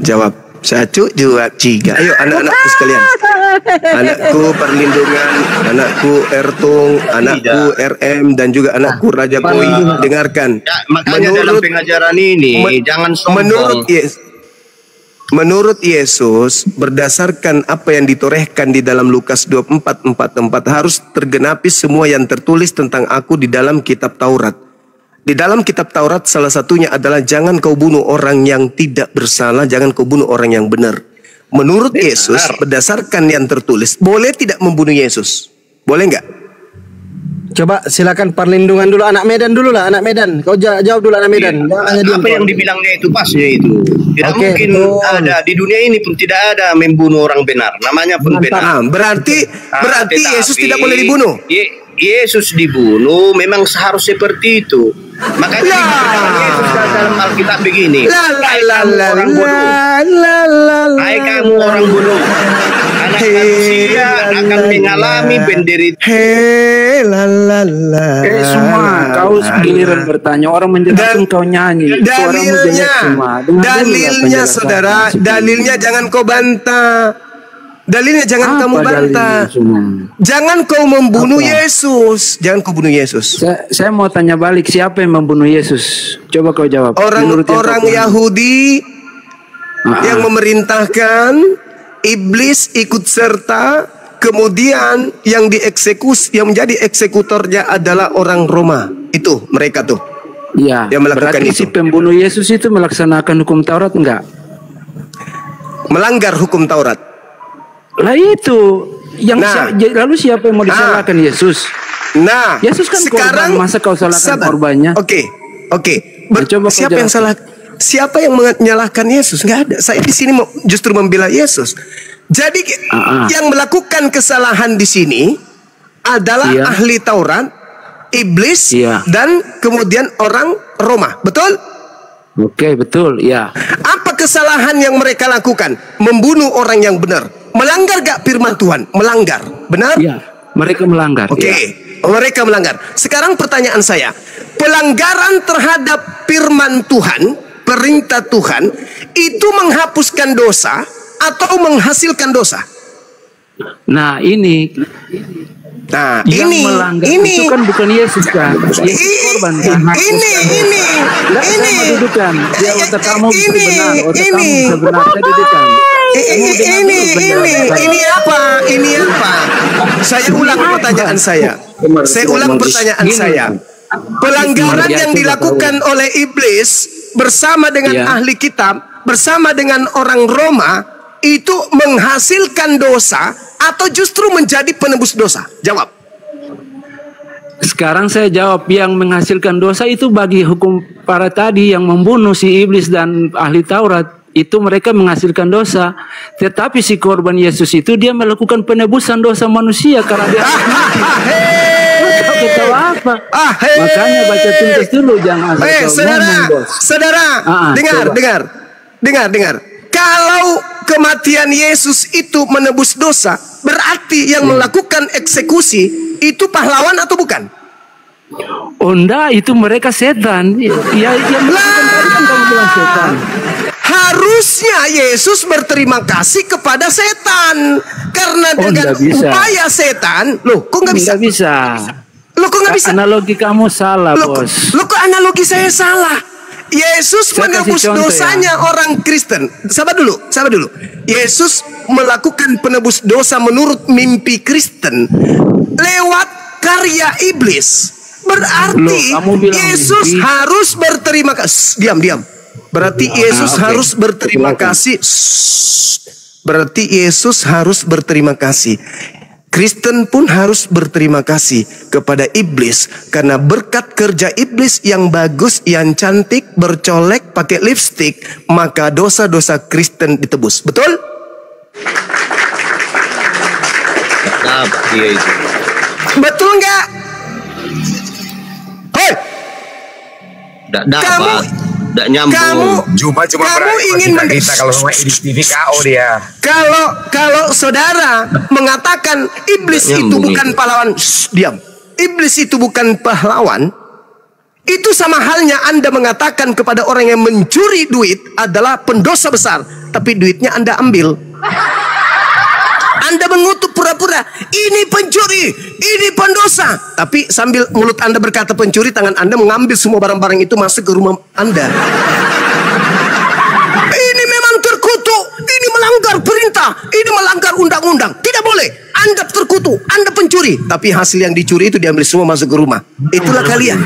Jawab. Satu, dua, tiga. Ayo anak-anakku sekalian. Anakku perlindungan, anakku Ertung, anakku RM dan juga anakku Raja Koi. Dengarkan. Ya, makanya dalam pengajaran ini jangan sombong. Menurut Yesus, berdasarkan apa yang ditorehkan di dalam Lukas 24:44 harus tergenapi semua yang tertulis tentang aku di dalam kitab Taurat. Di dalam kitab Taurat salah satunya adalah jangan kau bunuh orang yang tidak bersalah, jangan kau bunuh orang yang benar. Menurut Yesus, berdasarkan yang tertulis, boleh tidak membunuh Yesus? Boleh nggak? Coba silakan perlindungan dulu anak Medan dulu lah, anak Medan. Kau jawab dulu anak Medan. Apa yang dibilangnya itu pasnya itu. Tidak mungkin ada di dunia ini pun tidak ada membunuh orang benar. Namanya pun benar. Berarti Yesus tidak boleh dibunuh. Yesus dibunuh memang seharusnya seperti itu. Makanya Yesus dalam Alkitab begini. Hai kamu orang bodoh. Hai kamu orang bodoh. Anak manusia akan mengalami penderitaan. Semua kau giliran bertanya, orang menjelaskan kau nyanyi. Dalilnya saudara, dalilnya jangan kau bantah. Dalilnya jangan kamu bantah. Jangan kau membunuh Yesus. Jangan kau bunuh Yesus. Saya mau tanya balik, siapa yang membunuh Yesus? Coba kau jawab. Orang Yahudi yang memerintahkan, iblis ikut serta, kemudian yang dieksekusi, yang menjadi eksekutornya adalah orang Roma. Itu mereka tuh. Iya. Yang melakukan berarti itu. Si pembunuh Yesus itu melaksanakan hukum Taurat enggak? Melanggar hukum Taurat. Lah itu yang lalu siapa yang mau disalahkan Yesus? Nah, Yesus kan sekarang korban, masa kau salahkan korbannya? Oke. Siapa yang salah? Siapa yang menyalahkan Yesus? Nggak ada. Saya di sini justru membela Yesus. Jadi yang melakukan kesalahan di sini adalah ahli Taurat, iblis, dan kemudian orang Roma. Betul? Oke, betul. Ya. Apa kesalahan yang mereka lakukan? Membunuh orang yang benar. Melanggar gak firman Tuhan? Melanggar. Benar? Ya, mereka melanggar. Oke. Mereka melanggar. Sekarang pertanyaan saya, pelanggaran terhadap firman Tuhan, perintah Tuhan, itu menghapuskan dosa atau menghasilkan dosa? Nah, ini melanggar itu kan bukan Yesus kan? Yesus korban kan? Ini dudukan. Dia otak kamu bisa benar, otak kamu bisa benar. Saya dudukan. Ini apa? Saya ulang pertanyaan saya. Pelanggaran yang dilakukan oleh iblis bersama dengan ahli kitab, bersama dengan orang Roma, itu menghasilkan dosa atau justru menjadi penebus dosa? Jawab. Sekarang saya jawab, yang menghasilkan dosa itu bagi hukum para tadi yang membunuh si iblis dan ahli Taurat. Itu mereka menghasilkan dosa. Tetapi si korban Yesus itu dia melakukan penebusan dosa manusia karena dia ketawa apa? Makanya baca tuntas dulu, jangan saudara, dengar. Kalau kematian Yesus itu menebus dosa, berarti yang melakukan eksekusi itu pahlawan atau bukan? Oh enggak, itu mereka setan. Ya melakukan tadi kan kamu bilang setan. Harusnya Yesus berterima kasih kepada setan karena dengan upaya setan, loh kok nggak bisa? Loh kok nggak bisa? Analogi kamu salah, bos. Loh kok analogi saya salah? Yesus menebus dosanya orang Kristen. Sabar dulu. Yesus melakukan penebus dosa menurut mimpi Kristen lewat karya iblis. Berarti Yesus harus berterima kasih. Diam. Berarti Yesus harus berterima kasih. Berarti Yesus harus berterima kasih. Kristen pun harus berterima kasih kepada iblis karena berkat kerja iblis yang bagus, yang cantik, bercolek, pakai lipstik, maka dosa-dosa Kristen ditebus. Betul? Iya itu. Betul nggak? Hei, Tidak nyambung. Kamu ingin kita kalau mau edit TV KO dia. Kalau saudara mengatakan iblis itu bukan pahlawan, diam. Iblis itu bukan pahlawan. Itu sama halnya Anda mengatakan kepada orang yang mencuri duit adalah pendosa besar, tapi duitnya Anda ambil. Anda mengutuk pura-pura, ini pencuri, ini pendosa. Tapi sambil mulut Anda berkata pencuri, tangan Anda mengambil semua barang-barang itu masuk ke rumah Anda. Ini memang terkutuk, ini melanggar perintah, ini melanggar undang-undang. Tidak boleh, Anda terkutuk, Anda pencuri. Tapi hasil yang dicuri itu diambil semua masuk ke rumah. Itulah kalian.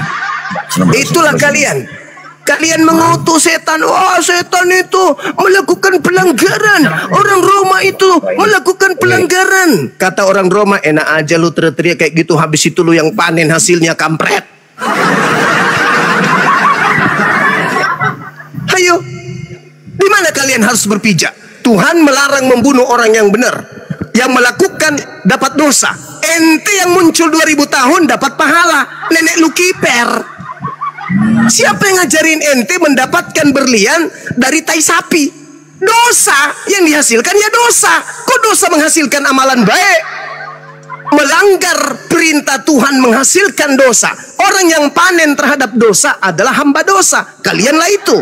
Itulah kalian. Kalian mengutuk setan. Wah, setan itu melakukan pelanggaran. Orang Roma itu melakukan pelanggaran. Kata orang Roma, enak aja lu teriak-teriak kayak gitu. Habis itu lu yang panen hasilnya, kampret. Ayo, di mana kalian harus berpijak? Tuhan melarang membunuh orang yang benar. Yang melakukan dapat dosa. Ente yang muncul 2000 tahun dapat pahala. Nenek lu kiper. Siapa yang ngajarin ente mendapatkan berlian dari tai sapi? Dosa yang dihasilkan ya dosa. Kok dosa menghasilkan amalan baik? Melanggar perintah Tuhan menghasilkan dosa. Orang yang panen terhadap dosa adalah hamba dosa. Kalianlah itu.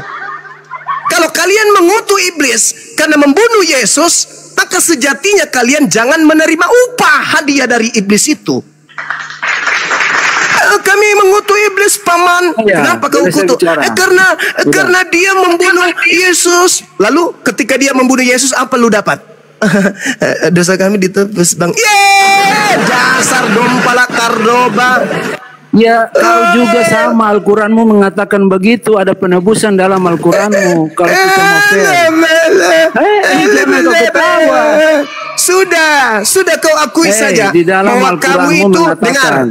Kalau kalian mengutuk iblis karena membunuh Yesus, maka sejatinya kalian jangan menerima upah hadiah dari iblis itu. Kami mengutuk iblis, paman. Kenapa kau kutuk? Karena dia membunuh Yesus. Lalu ketika dia membunuh Yesus, apa lu dapat? Dosa kami ditebus, bang. Yeay, dasar dompala kardoba. Ya, kau juga sama. Al-Quranmu mengatakan begitu. Ada penebusan dalam Al-Quranmu. Kalau kita mau fair. Jangan kau ketawa. Sudah kau akui saja di dalam bahwa kamu itu dengar.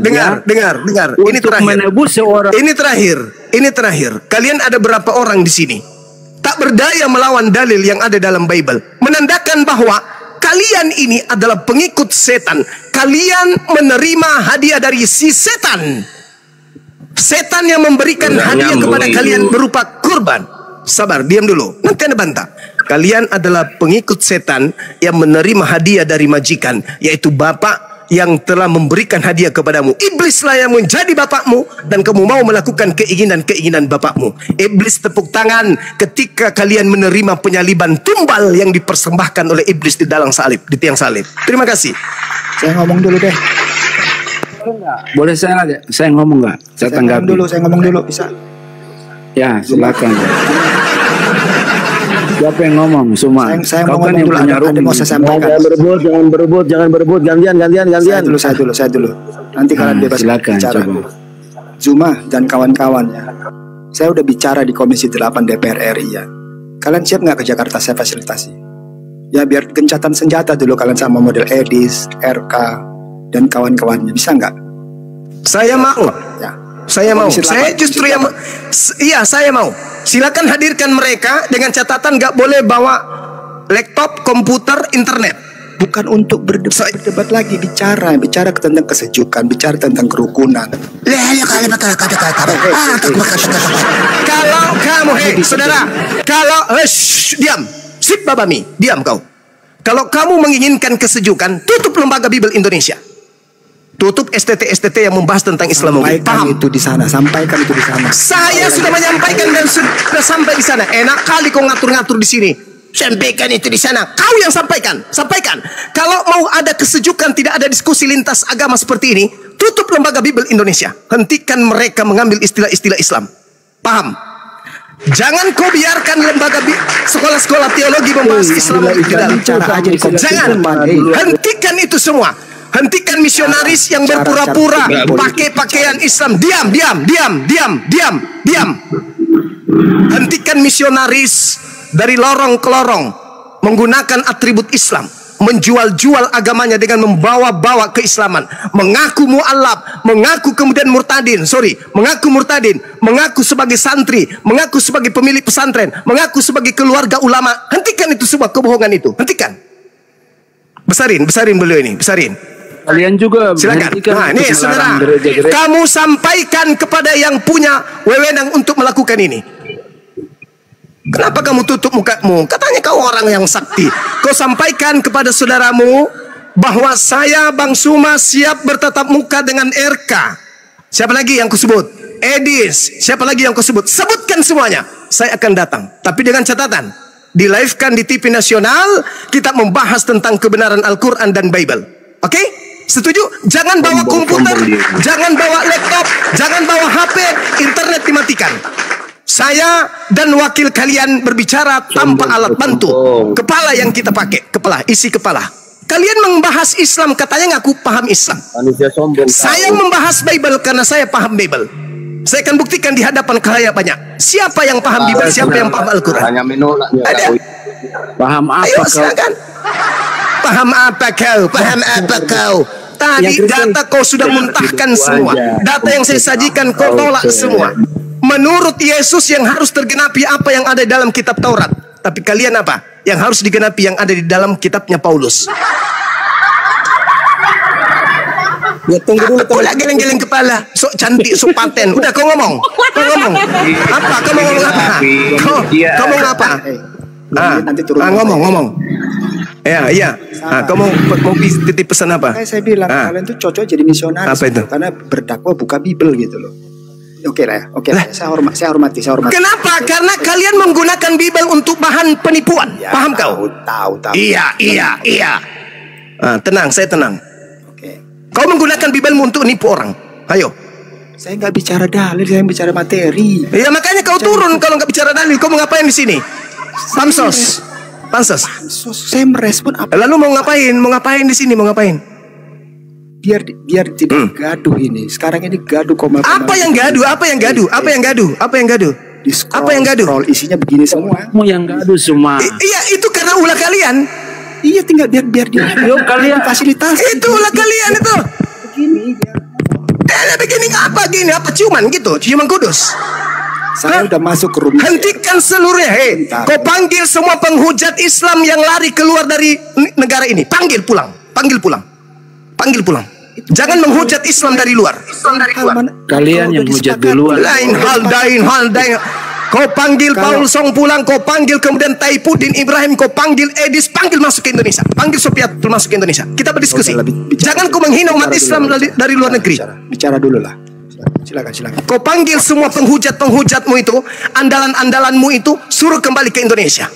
Ini terakhir. Ini terakhir. Kalian ada berapa orang di sini tak berdaya melawan dalil yang ada dalam Bible, menandakan bahwa kalian ini adalah pengikut setan. Kalian menerima hadiah dari si setan. Setan yang memberikan hadiah kepada kalian berupa kurban. Sabar, diam dulu. Nanti Anda bantah. Kalian adalah pengikut setan yang menerima hadiah dari majikan, yaitu bapak yang telah memberikan hadiah kepadamu. Iblislah yang menjadi bapakmu dan kamu mau melakukan keinginan-keinginan bapakmu. Iblis tepuk tangan ketika kalian menerima penyaliban tumbal yang dipersembahkan oleh iblis di dalam salib, di tiang salib. Terima kasih. Saya ngomong dulu deh. Boleh saya ngomong nggak? Saya tanggapi dulu. Saya ngomong dulu, bisa? Ya, silakan. Siapa yang ngomong? Semua. Saya mau ngomong dulu. Ada mau saya sampaikan. Jangan berebut. Gantian. Saya dulu. Nanti kalian bebas bicara. Zuma dan kawan-kawan ya. Saya udah bicara di Komisi 8 DPR RI ya. Kalian siap nggak ke Jakarta saya fasilitasi? Ya biar gencatan senjata dulu kalian sama model Edis, RK, dan kawan-kawannya. Bisa nggak? Saya mau. Ya. Saya mau. Saya justru yang saya mau. Silakan hadirkan mereka dengan catatan nggak boleh bawa laptop, komputer, internet. Bukan untuk berdebat lagi, bicara tentang kesejukan, bicara tentang kerukunan. Kalau kamu, saudara, diam, sip babami, diam kau. Kalau kamu menginginkan kesejukan, tutup lembaga Bible Indonesia. Tutup STT yang membahas tentang Islam. Sampaikan itu di sana. Saya sudah menyampaikan dan sudah sampai di sana. Enak kali kau ngatur-ngatur di sini. Sampaikan itu di sana. Kau yang sampaikan. Kalau mau ada kesejukan, tidak ada diskusi lintas agama seperti ini, tutup lembaga Bible Indonesia. Hentikan mereka mengambil istilah-istilah Islam. Paham? Jangan kau biarkan lembaga sekolah-sekolah teologi membahas Islam Jangan. Hentikan itu semua. Hentikan misionaris yang berpura-pura pakai pakaian Islam. Diam. Hentikan misionaris dari lorong ke lorong menggunakan atribut Islam, menjual-jual agamanya dengan membawa-bawa keislaman, mengaku mu'alaf, mengaku kemudian mengaku murtadin, mengaku sebagai santri, mengaku sebagai pemilik pesantren, mengaku sebagai keluarga ulama. Hentikan itu semua kebohongan itu, hentikan. Besarin beliau ini, besarin. Kalian juga silakan. Nah, ini saudara, kamu sampaikan kepada yang punya wewenang untuk melakukan ini. Kenapa kamu tutup mukamu? Katanya kau orang yang sakti. Kau sampaikan kepada saudaramu bahwa saya Bang Suma siap bertatap muka dengan RK. Siapa lagi yang kusebut? Edis. Siapa lagi yang kusebut? Sebutkan semuanya. Saya akan datang. Tapi dengan catatan, di-live-kan di TV nasional, kita membahas tentang kebenaran Al-Quran dan Bible. Oke? Setuju? Jangan bawa komputer, jangan bawa laptop, jangan bawa HP, internet dimatikan. Saya dan wakil kalian berbicara tanpa alat bantu. Kepala yang kita pakai, isi kepala. Kalian membahas Islam, katanya ngaku paham Islam. Saya membahas Bible karena saya paham Bible. Saya akan buktikan di hadapan khalayak banyak. Siapa yang paham Bible, siapa yang paham Al-Quran? Ada? Paham apa? Ayo silakan. Paham apa kau? Tadi data kau sudah muntahkan semua. Data yang saya sajikan kau tolak semua. Menurut Yesus yang harus tergenapi apa yang ada di dalam kitab Taurat. Tapi kalian apa? Yang harus digenapi yang ada di dalam kitabnya Paulus. Ya, tunggu dulu. Kau lagi geleng-geleng kepala. Sok cantik, sok paten. Udah kau ngomong. Apa? Kau mau ngomong apa? Kau mau apa? Nanti turun. Ngomong. Iya. Kau mau titip pesan apa? Kayak saya bilang, kalian tuh cocok jadi misionaris. Apa itu? Karena berdakwah buka Bible gitu loh. Oke lah ya. Saya hormati. Kenapa? Karena kalian menggunakan Bible untuk bahan penipuan. Ya, paham kau? Tahu. Iya. Tenang, saya tenang. Oke. Kau menggunakan Bible untuk nipu orang. Ayo. Saya nggak bicara dalil, saya bicara materi. Ya makanya kau turun kalau nggak bicara dalil. Kau mau ngapain di sini? Pansos. Saya merespon apa? Lalu mau ngapain di sini? Mau ngapain? Biar tidak gaduh ini. Sekarang ini gaduh komal. Apa yang gaduh? Apa yang gaduh? Scroll isinya begini semua. Kamu yang gaduh semua. Iya, itu karena ulah kalian. Iya, tinggal biar dia. Kalian fasilitas. Itu ulah kalian itu. Begini apa gini? Apa ciuman gitu? Ciuman kudus. Saya udah masuk ke rumah. Hentikan seluruhnya. Kau panggil semua penghujat Islam yang lari keluar dari negara ini. Panggil pulang. Jangan menghujat Islam dari luar. Kalian yang hujat duluan. Lain hal. Kau panggil Paul Song pulang. Kau panggil kemudian Taipudin Ibrahim. Kau panggil Edis. Panggil masuk ke Indonesia. Panggil Sopiatul masuk ke Indonesia. Kita berdiskusi. Jangan kau menghina umat Islam dari luar negeri. Bicara dulu lah. Silakan. Kau panggil semua penghujatmu itu, andalan-andalanmu itu, suruh kembali ke Indonesia.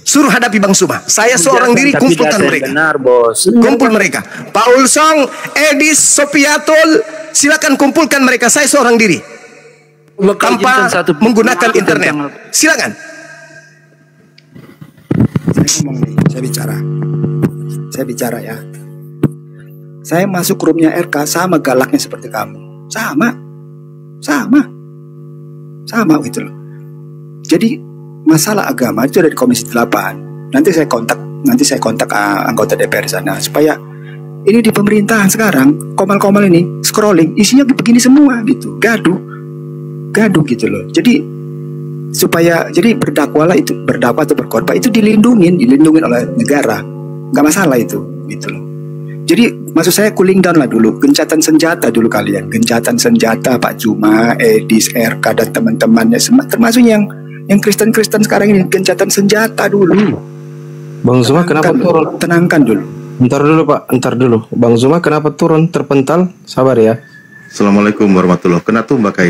Suruh hadapi Bang Suma. Saya seorang diri, kumpulkan mereka. Kumpul mereka. Paul Song, Edis, Sopiatul, silakan kumpulkan mereka. Saya seorang diri. Tanpa menggunakan internet. Silakan. Saya bicara ya. Saya masuk roomnya RK sama galaknya seperti kamu. Sama gitu loh. Jadi masalah agama itu ada di Komisi 8. Nanti saya kontak anggota DPR di sana supaya ini di pemerintahan sekarang komal-komal ini scrolling isinya begini semua gitu. Gaduh gitu loh. Jadi berdakwah atau berkhotbah itu dilindungin oleh negara. Nggak masalah itu gitu loh. Jadi maksud saya cooling down lah dulu, gencatan senjata dulu kalian, gencatan senjata Pak Juma, Edis, RK dan teman-temannya semua, termasuk yang Kristen-Kristen sekarang ini, gencatan senjata dulu. Bang Zuma kenapa turun? Tenangkan dulu. Ntar dulu. Bang Zuma kenapa turun terpental? Sabar ya. Assalamualaikum warahmatullahi wabarakatuh.